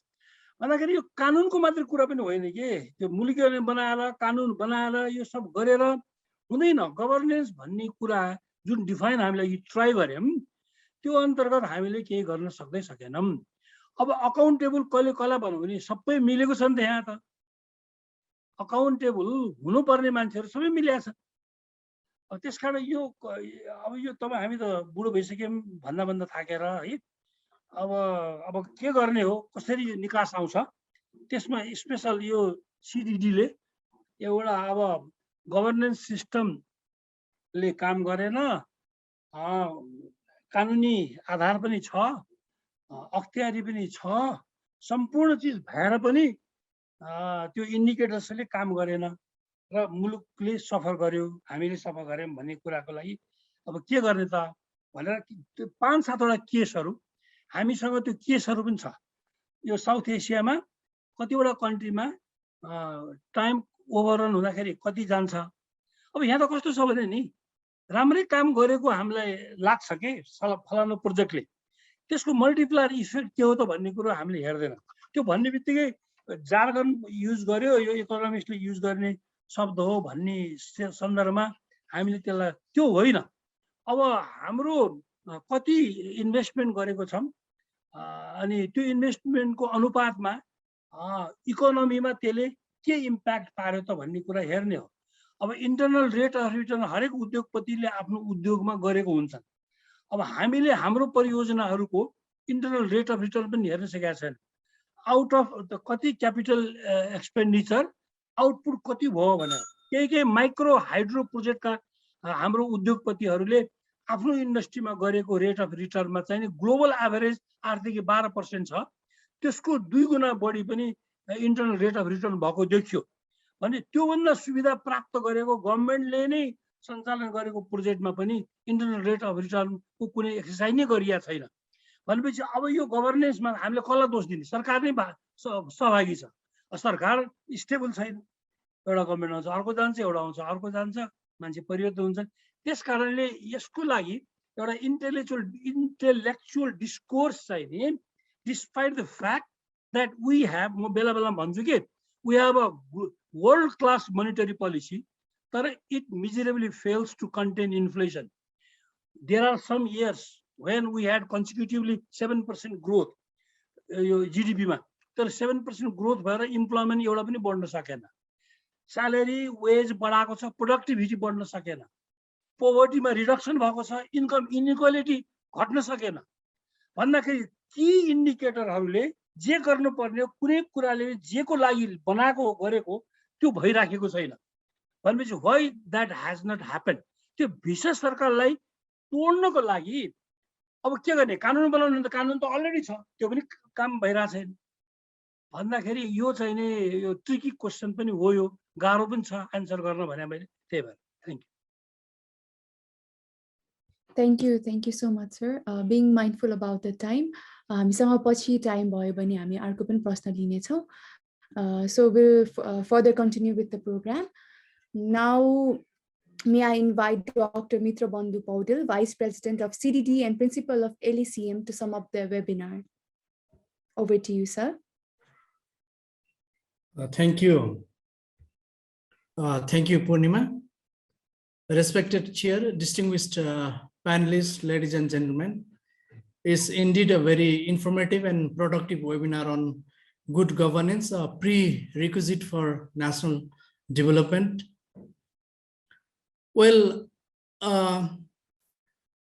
भन्दाखेरि यो कानुनको मात्रै कुरा पनि होइन कि, त्यो मुलुकीहरूले बनाएर कानुन बनाएर यो सब गरेर हुँदैन। गभर्नेन्स भन्ने कुरा जुन डिफाइन हामीले ट्राई गऱ्यौँ त्यो अन्तर्गत हामीले केही गर्न सकेनौँ। अब अकाउन्टेबल कसले कसलाई बनाउँ भने सबै मिलेको छ नि त। यहाँ त अकाउन्टेबल हुनुपर्ने मान्छेहरू सबै मिलेका छन्। अब त्यस कारण यो तपाईँ हामी त बुढो भइसक्यौँ भन्दा थाकेर है। अब के गर्ने हो, कसरी निकास आउँछ त्यसमा स्पेसल यो सिडिडीले एउटा अब गभर्नेन्स सिस्टमले काम गरेन, कानुनी आधार पनि छ, अख्तियारी पनि छ, सम्पूर्ण चिज भएर पनि त्यो इन्डिकेटर्सले काम गरेन र मुलुकले सफर गर्यो, हामीले सफर गऱ्यौँ भन्ने कुराको लागि अब के गर्ने त भनेर 5-7 वटा केसहरू हामीसँग त्यो केसहरू पनि छ। यो साउथ एसियामा कतिवटा कन्ट्रीमा टाइम ओभररन हुँदाखेरि कति जान्छ। अब यहाँ त कस्तो छ भने नि राम्रै काम गरेको हामीलाई लाग्छ कि फलानु प्रोजेक्टले, त्यसको मल्टिप्लायर इफेक्ट के हो त भन्ने कुरो हामीले हेर्दैन। त्यो भन्ने बित्तिकै जार्गन युज गर्यो, यो इकोनोमिक्सले युज गर्ने शब्द हो भन्ने सन्दर्भमा हामीले त्यसलाई त्यो होइन। अब हाम्रो कति इन्भेस्टमेन्ट गरेको छौँ अनि त्यो इन्भेस्टमेन्टको अनुपातमा इकोनोमीमा त्यसले के इम्प्याक्ट पार्यो त भन्ने कुरा हेर्ने हो। अब इन्टरनल रेट अफ रिटर्न हरेक उद्योगपतिले आफ्नो उद्योगमा गरेको हुन्छन्। अब हामीले हाम्रो परियोजनाहरूको इन्टरनल रेट अफ रिटर्न पनि हेर्न सकेका छैन। आउट अफ कति क्यापिटल एक्सपेन्डिचर आउटपुट कति भयो भनेर केही माइक्रो हाइड्रो प्रोजेक्टका हाम्रो उद्योगपतिहरूले आफ्नो इन्डस्ट्रीमा गरेको रेट अफ रिटर्नमा चाहिँ ग्लोबल एभरेज 8देखि 12% छ। त्यसको 2 गुणा बढी पनि इन्टरनल रेट अफ रिटर्न भएको देखियो भने त्योभन्दा सुविधा प्राप्त गरेको गभर्मेन्टले नै सञ्चालन गरेको प्रोजेक्टमा पनि इन्टरनल रेट अफ रिटर्नको कुनै एक्सर्साइज नै गरिएको छैन भनेपछि अब यो गभर्नेन्समा हामीले कसलाई दोष दिने? सरकार नै सहभागी छ, सरकार स्टेबल छैन, एउटा गभर्मेन्ट आउँछ अर्को जान्छ, एउटा आउँछ अर्को जान्छ, मान्छे परिवर्तन हुन्छ। त्यस कारणले यसको लागि एउटा इन्टेलेक्चुअल डिस्कोर्स चाहिँ नि despite the fact that we have, म बेला बेलामा भन्छु कि we have a world class monetary policy, तर it miserably fails to contain inflation. There are some years when we had consecutively 7% growth यो GDP-मा, तर 7% ग्रोथ भएर इम्प्लोइमेन्ट एउटा पनि बढ्न सकेन, स्यालेरी वेज बढाएको छ, प्रोडक्टिभिटी बढ्न सकेन, पोभर्टीमा रिडक्सन भएको छ, इन्कम इनइक्वालिटी घट्न सकेन भन्दाखेरि ती इन्डिकेटरहरूले जे गर्नुपर्ने हो कुनै कुराले जेको लागि बनाएको गरेको त्यो भइराखेको छैन भनेपछि why that has nut happen? त्यो भिषय सरकारलाई तोड्नको लागि अब के गर्ने? कानुन बनाउनु, त कानुन त अलरेडी छ, त्यो पनि काम भइरहेको छैन भन्दाखेरि यो चाहिँ नि यो ट्रिकी क्वेसन पनि हो, यो गाह्रो पनि छ एन्सर गर्न भने मैले। त्यही भएर Thank you so much, sir. Being mindful about the time, हामीसँग पछि टाइम भयो भने हामी अर्को पनि प्रश्न लिनेछौँ. So we'll further continue with the program. Now, may I invite Dr. Mitra Bandhu Paudel, Vice President of CDD and Principal of LECM, to sum up the webinar. Over to you, sir. Thank you. Thank you, Purnima. Respected Chair, distinguished panelists, ladies and gentlemen, it's indeed a very informative and productive webinar on good governance, a prerequisite for national development. Well,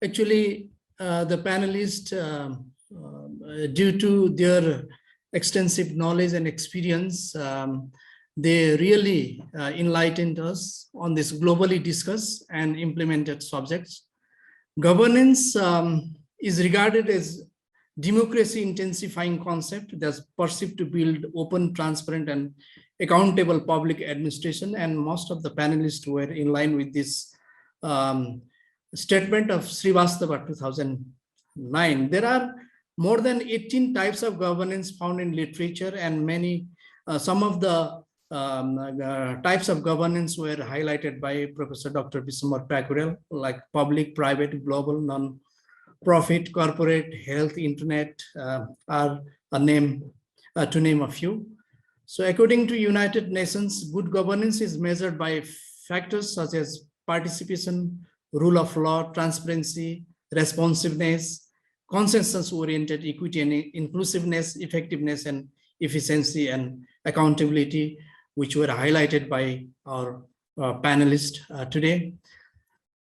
actually, the panelists, due to their extensive knowledge and experience, they really enlightened us on this globally discussed and implemented subjects. Governance is regarded as democracy intensifying concept that's perceived to build open, transparent, and accountable public administration, and most of the panelists were in line with this statement of Srivastava 2009. There are more than 18 types of governance found in literature, and many some of the types of governance were highlighted by Professor Dr. Bisamar Pakurel, like public, private, global, non-profit, corporate, health, internet, are to name a few. So according to United Nations, good governance is measured by factors such as participation, rule of law, transparency, responsiveness, consensus-oriented equity and inclusiveness, effectiveness and efficiency and accountability, which were highlighted by our panelists today.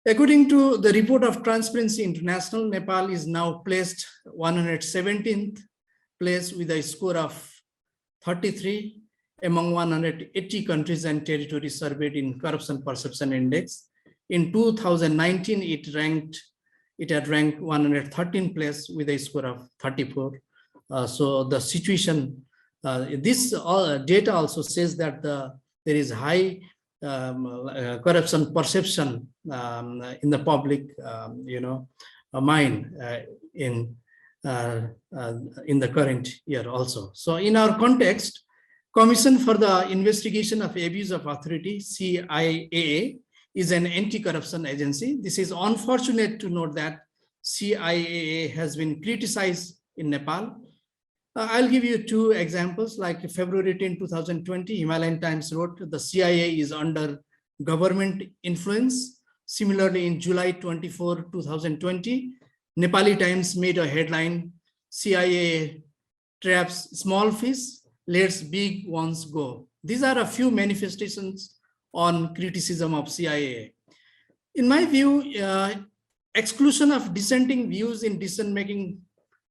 According to the report of Transparency International, Nepal is now placed 117th place with a score of 33 among 180 countries and territories surveyed in Corruption Perception Index. In 2019, it had ranked 113th place with a score of 34. So the situation, this data also says that there is high corruption perception in the public, mind in the current year also. So in our context, Commission for the Investigation of Abuse of Authority, CIAA, is an anti-corruption agency. This is unfortunate to note that CIAA has been criticized in Nepal. I'll give you two examples. Like February 10, 2020, Himalayan Times wrote the CIA is under government influence. Similarly, in July 24, 2020, Nepali Times made a headline, CIA traps small fish, lets big ones go. These are a few manifestations on criticism of CIA. In my view, exclusion of dissenting views in decision-making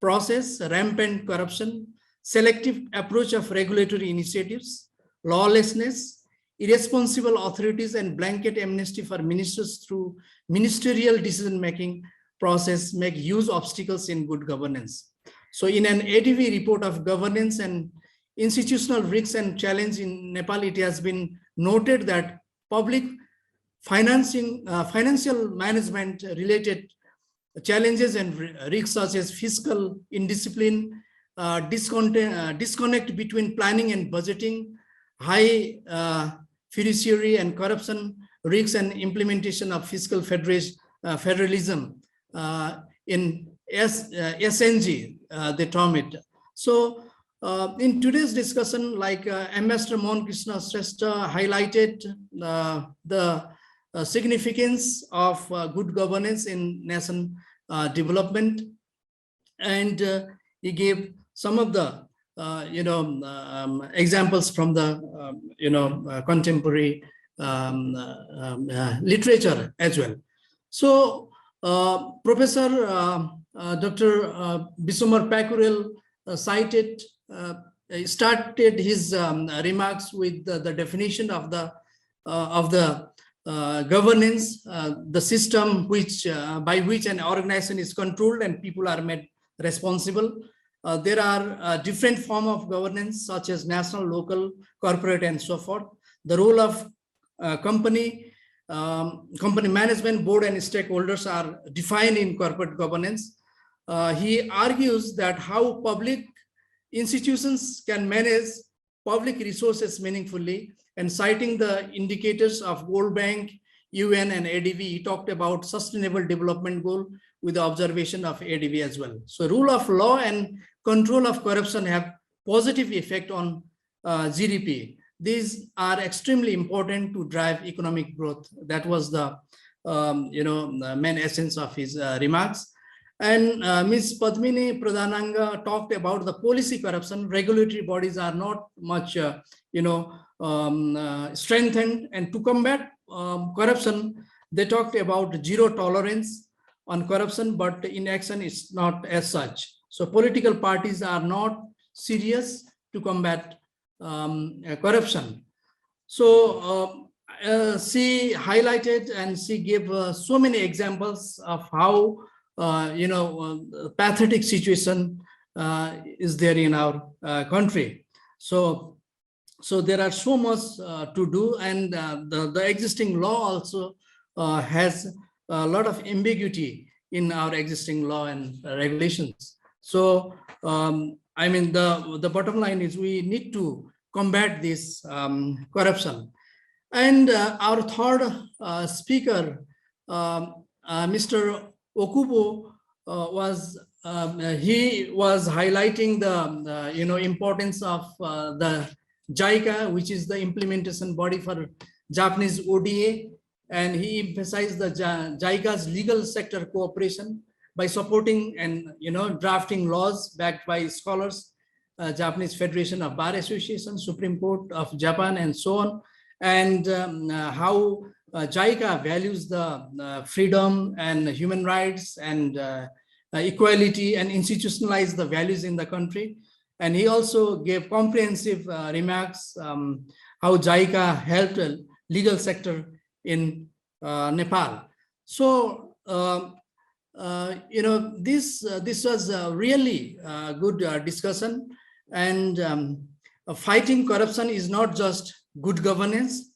process, rampant corruption, selective approach of regulatory initiatives, lawlessness, irresponsible authorities, and blanket amnesty for ministers through ministerial decision-making process make huge obstacles in good governance. So in an ADV report of governance and institutional risks and challenge in Nepal, it has been noted that public financial management related challenges and risks such as fiscal indiscipline, disconnect between planning and budgeting, high fiduciary and corruption risks, and implementation of fiscal federalism in SNG, they term it. So in today's discussion, like Ambassador Mohan Krishna Shrestha highlighted the significance of good governance in nation development, and he gave some of the examples from the contemporary literature as well. So Professor Dr. Bisomar Pakurel started his remarks with the definition of the governance, the system by which an organization is controlled and people are made responsible. There are different forms of governance such as national, local, corporate, and so forth. The role of company management, board, and stakeholders are defined in corporate governance. He argues that how public institutions can manage public resources meaningfully, and citing the indicators of World Bank, UN, and ADB, he talked about sustainable development goal with the observation of ADB as well. So rule of law and control of corruption have positive effect on GDP. These are extremely important to drive economic growth. That was the main essence of his remarks. And Ms. Padmini Pradhananga talked about the policy corruption. Regulatory bodies are not much, strengthened, and to combat corruption, they talked about zero tolerance on corruption, but in action it's not as such. So political parties are not serious to combat corruption. So she highlighted and she gave so many examples of how pathetic situation is there in our country. So there are so much to do, and the existing law also has a lot of ambiguity in our existing law and regulations. So I mean, the bottom line is we need to combat this corruption. And our third speaker, Mr. Okubo, he was highlighting the importance of the JICA, which is the implementation body for Japanese ODA, and he emphasized the JICA's legal sector cooperation by supporting and drafting laws backed by scholars, Japanese Federation of Bar Association, Supreme Court of Japan, and so on, and how JICA values the freedom and human rights and equality and institutionalize the values in the country. And he also gave comprehensive remarks how JICA helped the legal sector in Nepal. So this was a really good discussion, and fighting corruption is not just good governance,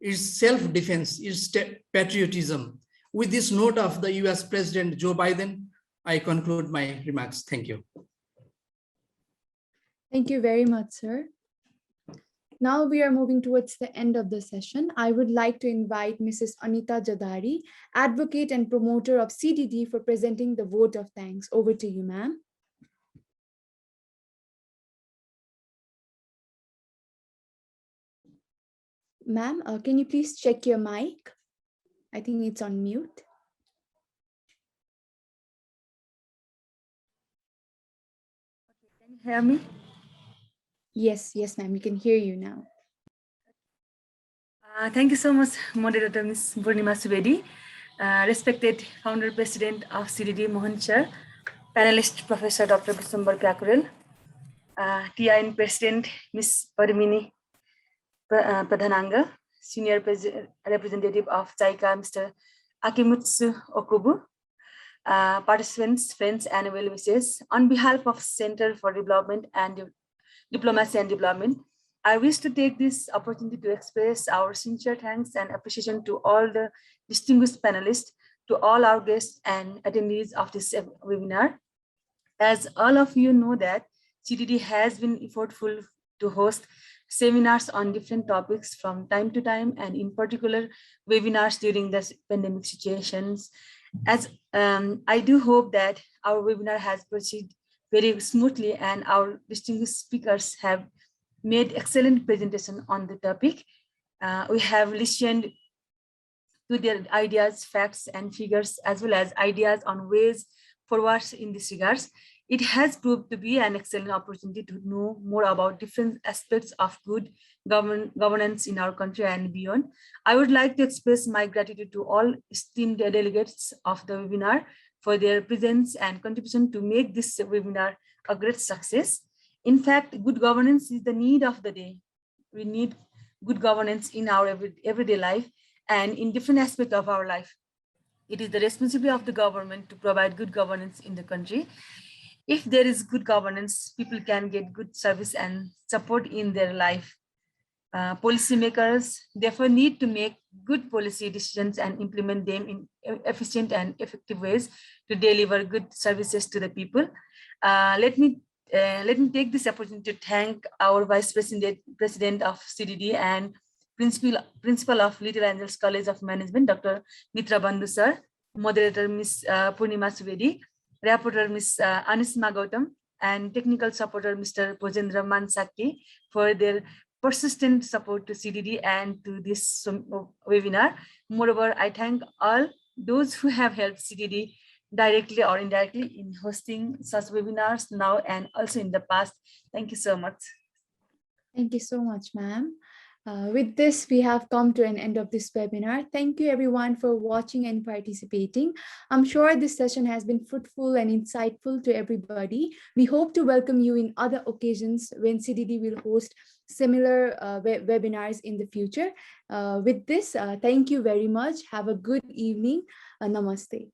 it's self-defense, it's patriotism. With this note of the US President Joe Biden, I conclude my remarks. Thank you. Thank you very much, sir. Now we are moving towards the end of the session. I would like to invite Mrs. Anita Jadari, advocate and promoter of CDD, for presenting the vote of thanks. Over to you, ma'am. Ma'am, can you please check your mic? I think it's on mute. Can you hear me? Yes, ma'am, we can hear you now. Thank you so much, Moderator Ms. Purnima Subedi, respected Founder President of CDD Mohan Sir, panelist Professor Dr. Bisomar Pakurel, TIN President Ms. Padmini Pradhananga, Senior Representative of JICA Mr. Akimutsu Okubo, participants, friends, and well wishes. On behalf of Center for Development and Diplomacy and Development, I wish to take this opportunity to express our sincere thanks and appreciation to all the distinguished panelists, to all our guests and attendees of this webinar. As all of you know that CDD has been effortful to host seminars on different topics from time to time, and in particular webinars during the pandemic situations. As I do hope that our webinar has proceeded very smoothly and our distinguished speakers have made excellent presentation on the topic. We have listened to their ideas, facts, and figures, as well as ideas on ways forward in this regards. It has proved to be an excellent opportunity to know more about different aspects of good governance in our country and beyond. I would like to express my gratitude to all esteemed delegates of the webinar for their presence and contribution to make this webinar a great success. In fact, good governance is the need of the day. We need good governance in our everyday life and in different aspects of our life. It is the responsibility of the government to provide good governance in the country. If there is good governance, people can get good service and support in their life. Policymakers therefore need to make good policy decisions and implement them in efficient and effective ways to deliver good services to the people. Let me take this opportunity to thank our Vice President of CDD and Principal of Little Angels College of Management, Dr. Mitra Bandhu sir, Moderator Ms. Purnima Subedi, Rapporteur Ms. Anisma Gautam, and Technical Supporter Mr. Pojendra Mansaki for their persistent support to CDD and to this webinar. Moreover, I thank all those who have helped CDD directly or indirectly in hosting such webinars now and also in the past. Thank you so much. Thank you so much, ma'am. With this, we have come to an end of this webinar. Thank you everyone for watching and participating. I'm sure this session has been fruitful and insightful to everybody. We hope to welcome you in other occasions when CDD will host similar webinars in the future. With this, thank you very much. Have a good evening. Namaste.